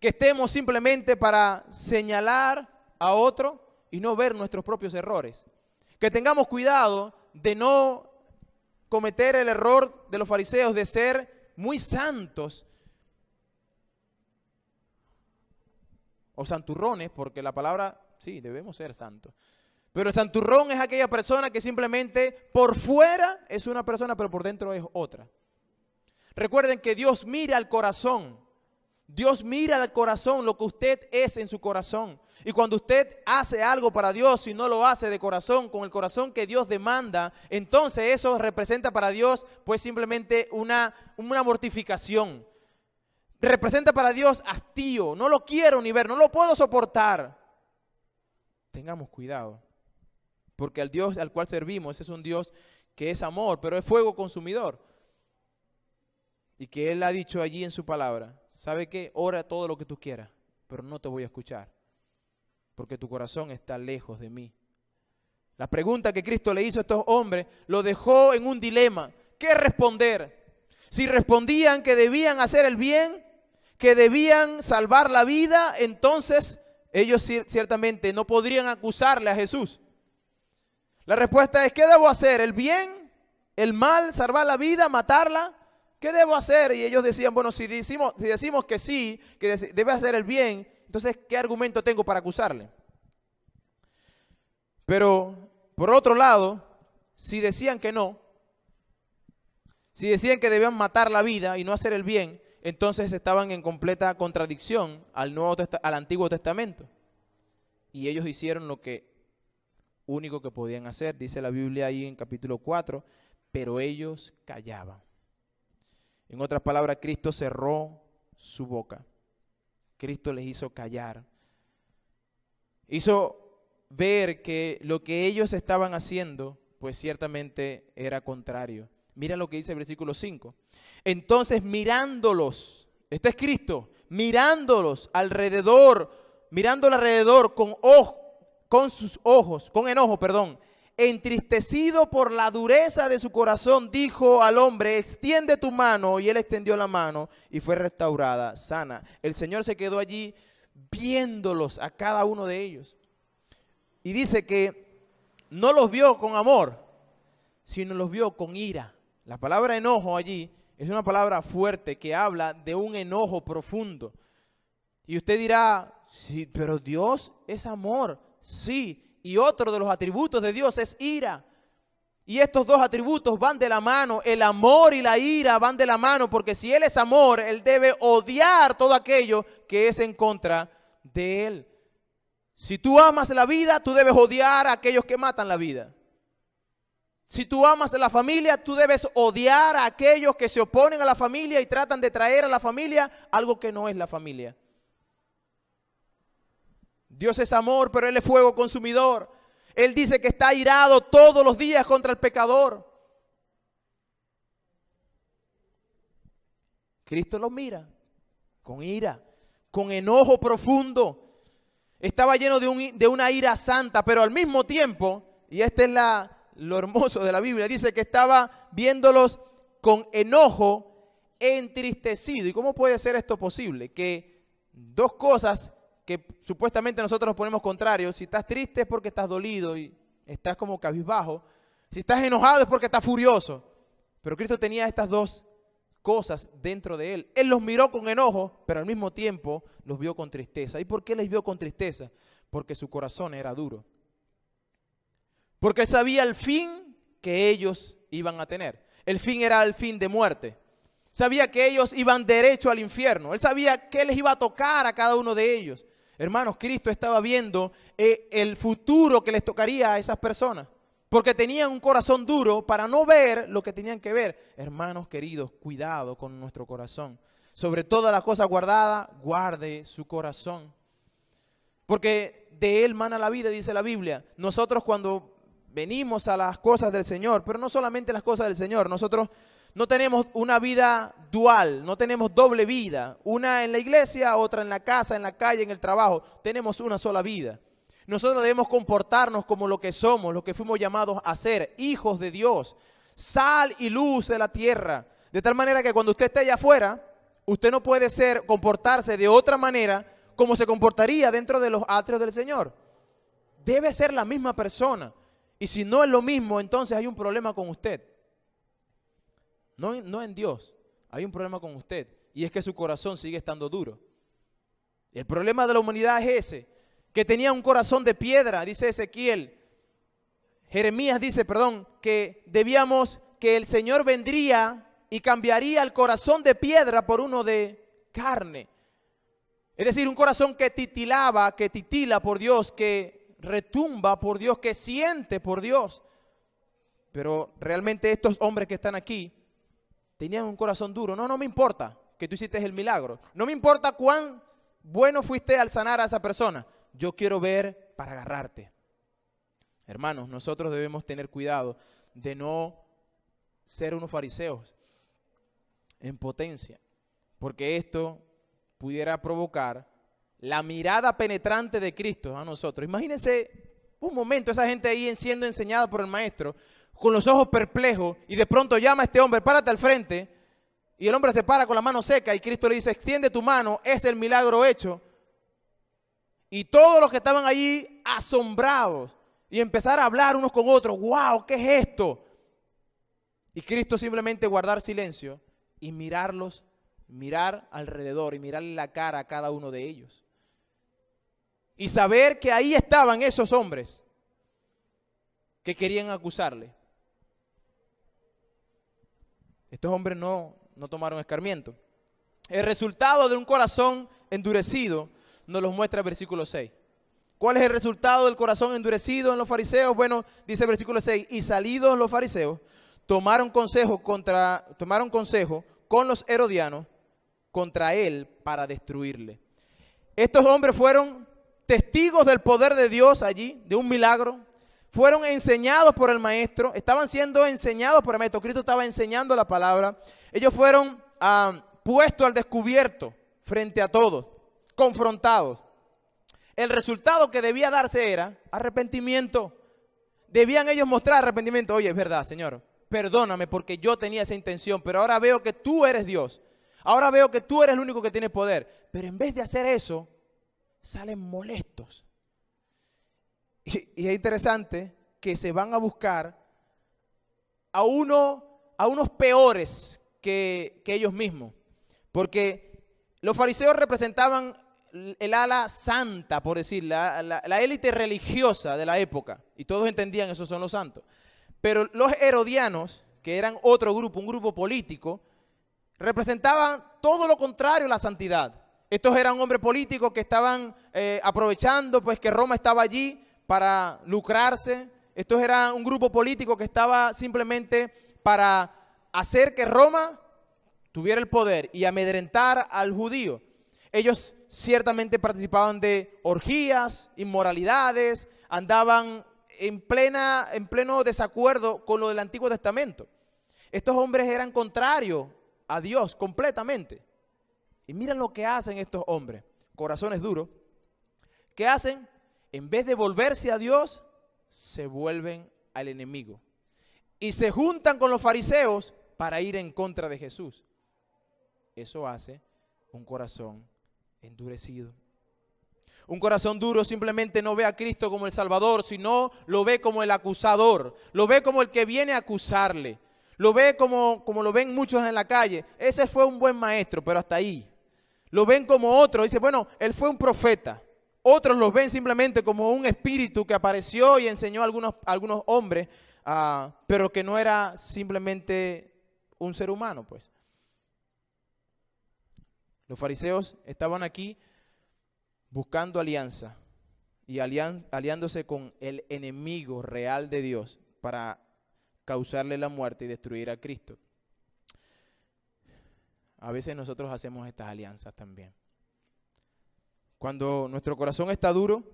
Que estemos simplemente para señalar a otro y no ver nuestros propios errores. Que tengamos cuidado de no cometer el error de los fariseos de ser muy santos o santurrones, porque la palabra, sí, debemos ser santos. Pero el santurrón es aquella persona que simplemente por fuera es una persona, pero por dentro es otra. Recuerden que Dios mira al corazón. Dios mira al corazón, lo que usted es en su corazón. Y cuando usted hace algo para Dios y no lo hace de corazón, con el corazón que Dios demanda, entonces eso representa para Dios pues simplemente una mortificación. Representa para Dios hastío, no lo quiero ni ver, no lo puedo soportar. Tengamos cuidado, porque el Dios al cual servimos es un Dios que es amor, pero es fuego consumidor. Y que Él ha dicho allí en su palabra, ¿sabe qué? Ora todo lo que tú quieras, pero no te voy a escuchar, porque tu corazón está lejos de mí. La pregunta que Cristo le hizo a estos hombres lo dejó en un dilema. ¿Qué responder? Si respondían que debían hacer el bien, que debían salvar la vida, entonces ellos ciertamente no podrían acusarle a Jesús. La respuesta es, ¿qué debo hacer? ¿El bien? ¿El mal? ¿Salvar la vida? ¿Matarla? ¿Qué debo hacer? Y ellos decían, bueno, si decimos que sí, que debe hacer el bien, entonces, ¿qué argumento tengo para acusarle? Pero, por otro lado, si decían que no, si decían que debían matar la vida y no hacer el bien, entonces estaban en completa contradicción al Antiguo Testamento. Y ellos hicieron lo único que podían hacer, dice la Biblia ahí en capítulo 4, pero ellos callaban. En otras palabras, Cristo cerró su boca. Cristo les hizo callar. Hizo ver que lo que ellos estaban haciendo, pues ciertamente era contrario. Mira lo que dice el versículo 5. Entonces mirándolos, este es Cristo, mirándolos alrededor con sus ojos, con enojo, entristecido por la dureza de su corazón, dijo al hombre, extiende tu mano, y él extendió la mano y fue restaurada, sana. El Señor se quedó allí viéndolos a cada uno de ellos. Y dice que no los vio con amor, sino los vio con ira. La palabra enojo allí es una palabra fuerte que habla de un enojo profundo. Y usted dirá, sí, pero Dios es amor. Sí. Y otro de los atributos de Dios es ira. Y estos dos atributos van de la mano. El amor y la ira van de la mano, porque si Él es amor, Él debe odiar todo aquello que es en contra de Él. Si tú amas la vida, tú debes odiar a aquellos que matan la vida. Si tú amas a la familia, tú debes odiar a aquellos que se oponen a la familia y tratan de traer a la familia algo que no es la familia. Dios es amor, pero Él es fuego consumidor. Él dice que está airado todos los días contra el pecador. Cristo los mira con ira, con enojo profundo. Estaba lleno de una ira santa, pero al mismo tiempo, y este es lo hermoso de la Biblia, dice que estaba viéndolos con enojo entristecido. ¿Y cómo puede ser esto posible? Que dos cosas que supuestamente nosotros nos ponemos contrarios. Si estás triste es porque estás dolido y estás como cabizbajo. Si estás enojado es porque estás furioso. Pero Cristo tenía estas dos cosas dentro de Él. Él los miró con enojo, pero al mismo tiempo los vio con tristeza. ¿Y por qué les vio con tristeza? Porque su corazón era duro. Porque Él sabía el fin que ellos iban a tener. El fin era el fin de muerte. Sabía que ellos iban derecho al infierno. Él sabía que les iba a tocar a cada uno de ellos. Hermanos, Cristo estaba viendo el futuro que les tocaría a esas personas, porque tenían un corazón duro para no ver lo que tenían que ver. Hermanos queridos, cuidado con nuestro corazón. Sobre todas las cosas guardadas, guarde su corazón, porque de él mana la vida, dice la Biblia. Nosotros cuando venimos a las cosas del Señor, pero no solamente las cosas del Señor, nosotros no tenemos una vida dual, no tenemos doble vida, una en la iglesia, otra en la casa, en la calle, en el trabajo. Tenemos una sola vida. Nosotros debemos comportarnos como lo que somos, lo que fuimos llamados a ser, hijos de Dios, sal y luz de la tierra. De tal manera que cuando usted esté allá afuera, usted no puede comportarse de otra manera como se comportaría dentro de los atrios del Señor. Debe ser la misma persona. Y si no es lo mismo, entonces hay un problema con usted. No en Dios, hay un problema con usted, y es que su corazón sigue estando duro. El problema de la humanidad es ese, que tenía un corazón de piedra, dice Jeremías dice, que que el Señor vendría y cambiaría el corazón de piedra por uno de carne. Es decir, un corazón que titila por Dios, que retumba por Dios, que siente por Dios. Pero realmente estos hombres que están aquí tenían un corazón duro. No me importa que tú hiciste el milagro. No me importa cuán bueno fuiste al sanar a esa persona. Yo quiero ver para agarrarte. Hermanos, nosotros debemos tener cuidado de no ser unos fariseos en potencia, porque esto pudiera provocar la mirada penetrante de Cristo a nosotros. Imagínense un momento, esa gente ahí siendo enseñada por el maestro, con los ojos perplejos, y de pronto llama a este hombre, párate al frente, y el hombre se para con la mano seca, y Cristo le dice, extiende tu mano, es el milagro hecho. Y todos los que estaban allí asombrados, y empezar a hablar unos con otros, wow, ¿qué es esto? Y Cristo simplemente guardar silencio, y mirar alrededor, y mirarle la cara a cada uno de ellos. Y saber que ahí estaban esos hombres que querían acusarle. Estos hombres no tomaron escarmiento. El resultado de un corazón endurecido nos lo muestra el versículo 6. ¿Cuál es el resultado del corazón endurecido en los fariseos? Bueno, dice el versículo 6, y salidos los fariseos, tomaron consejo con los herodianos contra él para destruirle. Estos hombres fueron testigos del poder de Dios allí, de un milagro. Fueron enseñados por el maestro, estaban siendo enseñados por el maestro. Cristo estaba enseñando la palabra. Ellos fueron puestos al descubierto frente a todos, confrontados. El resultado que debía darse era arrepentimiento. Debían ellos mostrar arrepentimiento. Oye, es verdad, Señor, perdóname porque yo tenía esa intención, pero ahora veo que tú eres Dios. Ahora veo que tú eres el único que tiene poder. Pero en vez de hacer eso, salen molestos. Y es interesante que se van a buscar a unos peores que ellos mismos. Porque los fariseos representaban el ala santa, por decir, la élite religiosa de la época. Y todos entendían, esos son los santos. Pero los herodianos, que eran otro grupo, un grupo político, representaban todo lo contrario a la santidad. Estos eran hombres políticos que estaban aprovechando pues que Roma estaba allí para lucrarse. Estos eran un grupo político que estaba simplemente para hacer que Roma tuviera el poder y amedrentar al judío. Ellos ciertamente participaban de orgías, inmoralidades, andaban en pleno desacuerdo con lo del Antiguo Testamento. Estos hombres eran contrarios a Dios completamente. Y miren lo que hacen estos hombres, corazones duros. ¿Qué hacen? En vez de volverse a Dios, se vuelven al enemigo. Y se juntan con los fariseos para ir en contra de Jesús. Eso hace un corazón endurecido. Un corazón duro simplemente no ve a Cristo como el Salvador, sino lo ve como el acusador. Lo ve como el que viene a acusarle. Lo ve como lo ven muchos en la calle. Ese fue un buen maestro, pero hasta ahí. Lo ven como otro. Dice, bueno, él fue un profeta. Otros los ven simplemente como un espíritu que apareció y enseñó a algunos hombres, pero que no era simplemente un ser humano, pues. Los fariseos estaban aquí buscando alianza y aliándose con el enemigo real de Dios para causarle la muerte y destruir a Cristo. A veces nosotros hacemos estas alianzas también. Cuando nuestro corazón está duro,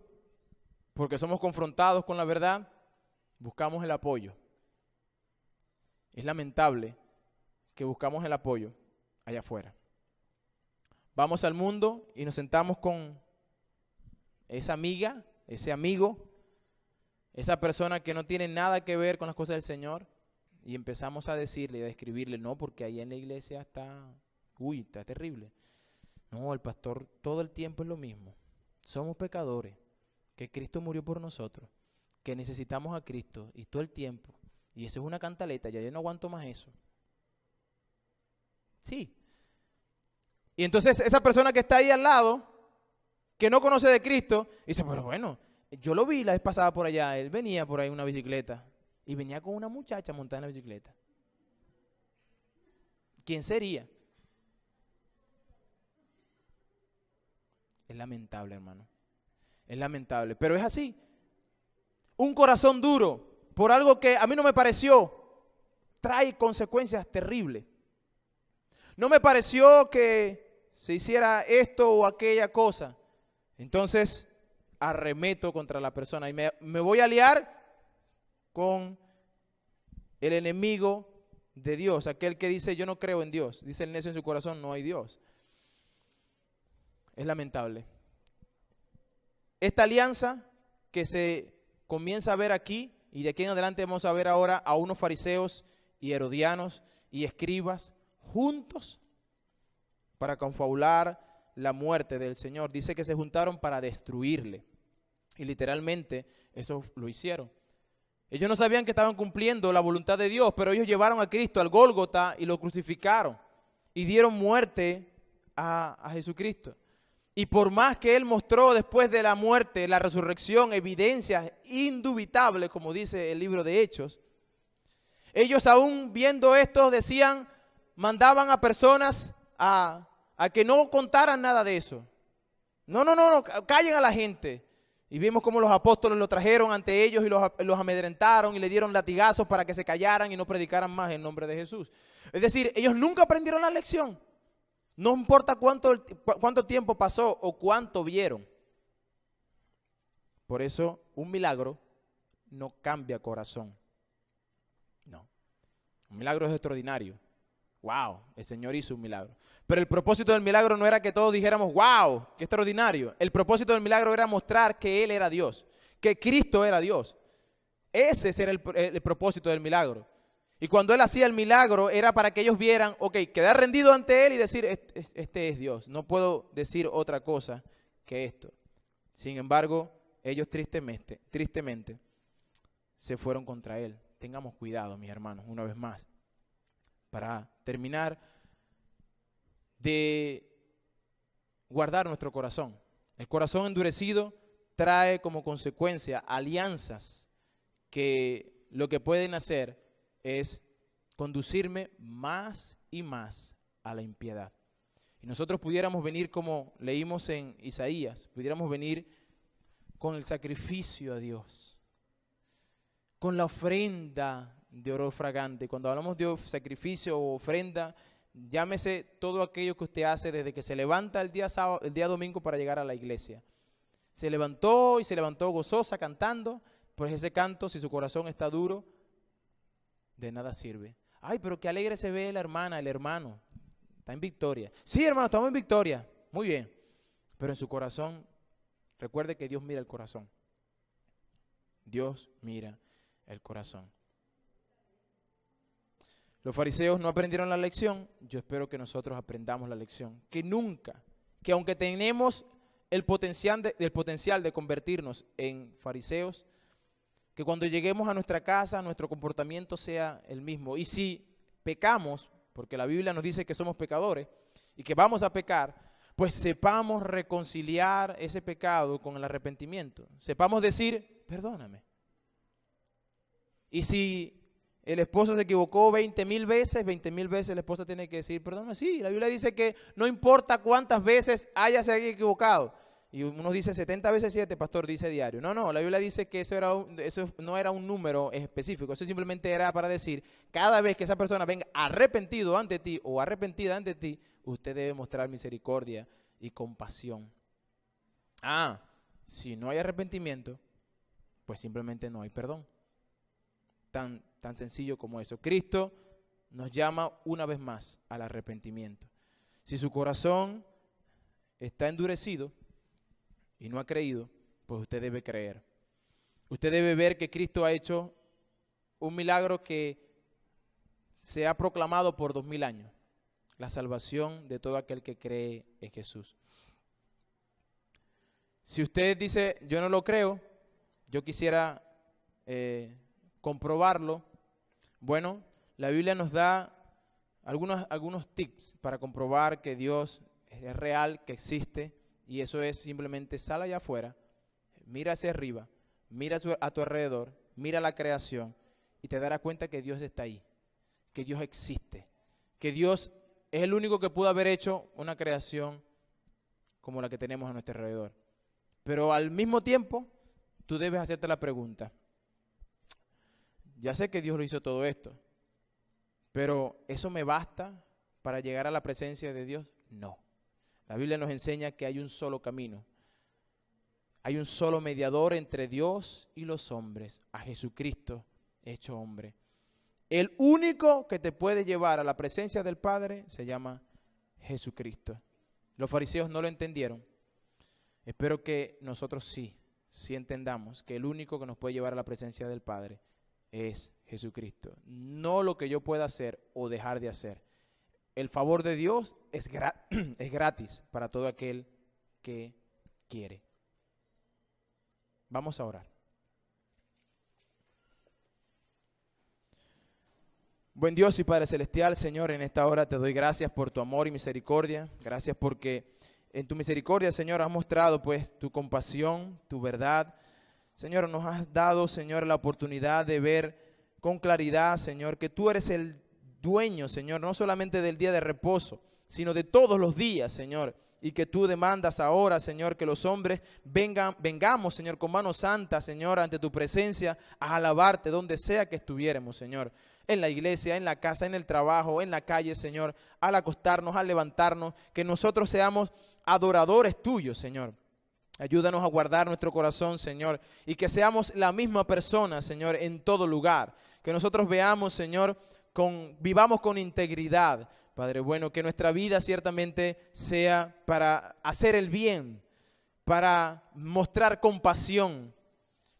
porque somos confrontados con la verdad, buscamos el apoyo. Es lamentable que buscamos el apoyo allá afuera. Vamos al mundo y nos sentamos con esa amiga, ese amigo, esa persona que no tiene nada que ver con las cosas del Señor y empezamos a decirle y a describirle, no, porque ahí en la iglesia está terrible. No, el pastor todo el tiempo es lo mismo. Somos pecadores, que Cristo murió por nosotros, que necesitamos a Cristo y todo el tiempo. Y eso es una cantaleta, ya yo no aguanto más eso. Sí. Y entonces esa persona que está ahí al lado, que no conoce de Cristo, dice, pero bueno, yo lo vi la vez pasada por allá, él venía por ahí en una bicicleta y venía con una muchacha montada en la bicicleta. ¿Quién sería? Es lamentable, hermano. Es lamentable, pero es así. Un corazón duro por algo que a mí no me pareció, trae consecuencias terribles. No me pareció que se hiciera esto o aquella cosa. Entonces arremeto contra la persona y me voy a aliar con el enemigo de Dios, aquel que dice yo no creo en Dios. Dice el necio en su corazón, no hay Dios. Es lamentable. Esta alianza que se comienza a ver aquí, y de aquí en adelante vamos a ver ahora a unos fariseos y herodianos y escribas juntos para confabular la muerte del Señor. Dice que se juntaron para destruirle. Y literalmente eso lo hicieron. Ellos no sabían que estaban cumpliendo la voluntad de Dios, pero ellos llevaron a Cristo al Gólgota y lo crucificaron. Y dieron muerte a Jesucristo. Y por más que Él mostró después de la muerte, la resurrección, evidencias indubitables, como dice el libro de Hechos, ellos aún viendo esto decían, mandaban a personas a que no contaran nada de eso. No, callen a la gente. Y vimos cómo los apóstoles lo trajeron ante ellos y los amedrentaron y le dieron latigazos para que se callaran y no predicaran más en nombre de Jesús. Es decir, ellos nunca aprendieron la lección. No importa cuánto tiempo pasó o cuánto vieron. Por eso, un milagro no cambia corazón. No. Un milagro es extraordinario. Wow, el Señor hizo un milagro. Pero el propósito del milagro no era que todos dijéramos, wow, qué extraordinario. El propósito del milagro era mostrar que Él era Dios, que Cristo era Dios. Ese era el propósito del milagro. Y cuando Él hacía el milagro era para que ellos vieran, ok, quedar rendido ante Él y decir, este es Dios. No puedo decir otra cosa que esto. Sin embargo, ellos tristemente se fueron contra Él. Tengamos cuidado, mis hermanos, una vez más. Para terminar de guardar nuestro corazón. El corazón endurecido trae como consecuencia alianzas que lo que pueden hacer es conducirme más y más a la impiedad. Y nosotros pudiéramos venir, como leímos en Isaías, pudiéramos venir con el sacrificio a Dios, con la ofrenda de oro fragante. Cuando hablamos de sacrificio o ofrenda, llámese todo aquello que usted hace desde que se levanta el día sábado, el día domingo para llegar a la iglesia. Se levantó gozosa cantando, pues ese canto, si su corazón está duro, de nada sirve. Ay, pero qué alegre se ve la hermana, el hermano. Está en victoria. Sí, hermano, estamos en victoria. Muy bien. Pero en su corazón, recuerde que Dios mira el corazón. Dios mira el corazón. Los fariseos no aprendieron la lección. Yo espero que nosotros aprendamos la lección. Que aunque tenemos el potencial de convertirnos en fariseos, que cuando lleguemos a nuestra casa, nuestro comportamiento sea el mismo. Y si pecamos, porque la Biblia nos dice que somos pecadores y que vamos a pecar, pues sepamos reconciliar ese pecado con el arrepentimiento. Sepamos decir, perdóname. Y si el esposo se equivocó 20,000 veces, 20,000 veces la esposa tiene que decir, perdóname. Sí, la Biblia dice que no importa cuántas veces se haya equivocado. Y uno dice 70 veces 7, pastor, dice diario. No, la Biblia dice que eso no era un número específico. Eso simplemente era para decir, cada vez que esa persona venga arrepentido ante ti o arrepentida ante ti, usted debe mostrar misericordia y compasión. Si no hay arrepentimiento, pues simplemente no hay perdón. Tan sencillo como eso. Cristo nos llama una vez más al arrepentimiento. Si su corazón está endurecido y no ha creído, pues usted debe creer. Usted debe ver que Cristo ha hecho un milagro que se ha proclamado por 2000 años. La salvación de todo aquel que cree en Jesús. Si usted dice, yo no lo creo, yo quisiera comprobarlo, bueno, la Biblia nos da algunos tips para comprobar que Dios es real, que existe, y eso es simplemente sal allá afuera, mira hacia arriba, mira a tu alrededor, mira la creación y te darás cuenta que Dios está ahí, que Dios existe, que Dios es el único que pudo haber hecho una creación como la que tenemos a nuestro alrededor. Pero al mismo tiempo, tú debes hacerte la pregunta, ya sé que Dios lo hizo todo esto, pero ¿eso me basta para llegar a la presencia de Dios? No. La Biblia nos enseña que hay un solo camino. Hay un solo mediador entre Dios y los hombres, a Jesucristo hecho hombre. El único que te puede llevar a la presencia del Padre se llama Jesucristo. Los fariseos no lo entendieron. Espero que nosotros sí entendamos que el único que nos puede llevar a la presencia del Padre es Jesucristo. No lo que yo pueda hacer o dejar de hacer. El favor de Dios es gratis para todo aquel que quiere. Vamos a orar. Buen Dios y Padre Celestial, Señor, en esta hora te doy gracias por tu amor y misericordia. Gracias porque en tu misericordia, Señor, has mostrado pues tu compasión, tu verdad. Señor, nos has dado, Señor, la oportunidad de ver con claridad, Señor, que tú eres el dueño, Señor, no solamente del día de reposo, sino de todos los días, Señor, y que tú demandas ahora, Señor, que los hombres vengamos, Señor, con manos santas, Señor, ante tu presencia, a alabarte donde sea que estuviéramos, Señor, en la iglesia, en la casa, en el trabajo, en la calle, Señor, al acostarnos, al levantarnos, que nosotros seamos adoradores tuyos, Señor. Ayúdanos a guardar nuestro corazón, Señor, y que seamos la misma persona, Señor, en todo lugar. Que nosotros veamos, Señor, vivamos con integridad, Padre bueno, que nuestra vida ciertamente sea para hacer el bien, para mostrar compasión,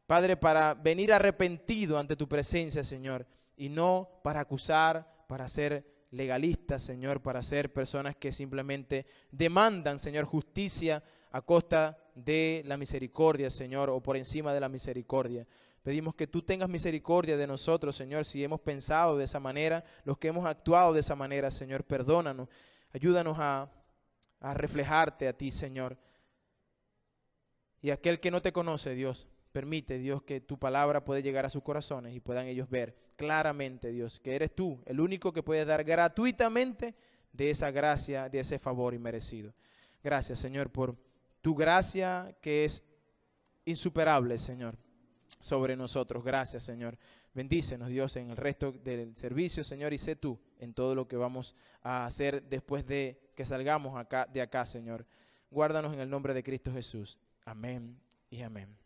Padre, para venir arrepentido ante tu presencia, Señor, y no para acusar, para ser legalistas, Señor, para ser personas que simplemente demandan, Señor, justicia a costa de la misericordia, Señor, o por encima de la misericordia. Pedimos que tú tengas misericordia de nosotros, Señor, si hemos pensado de esa manera, los que hemos actuado de esa manera, Señor, perdónanos, ayúdanos a reflejarte a ti, Señor. Y aquel que no te conoce, Dios, permite, Dios, que tu palabra pueda llegar a sus corazones y puedan ellos ver claramente, Dios, que eres tú el único que puede dar gratuitamente de esa gracia, de ese favor inmerecido. Gracias, Señor, por tu gracia que es insuperable, Señor, sobre nosotros. Gracias, Señor. Bendícenos, Dios, en el resto del servicio, Señor, y sé tú en todo lo que vamos a hacer después de que salgamos de acá, Señor. Guárdanos en el nombre de Cristo Jesús. Amén y amén.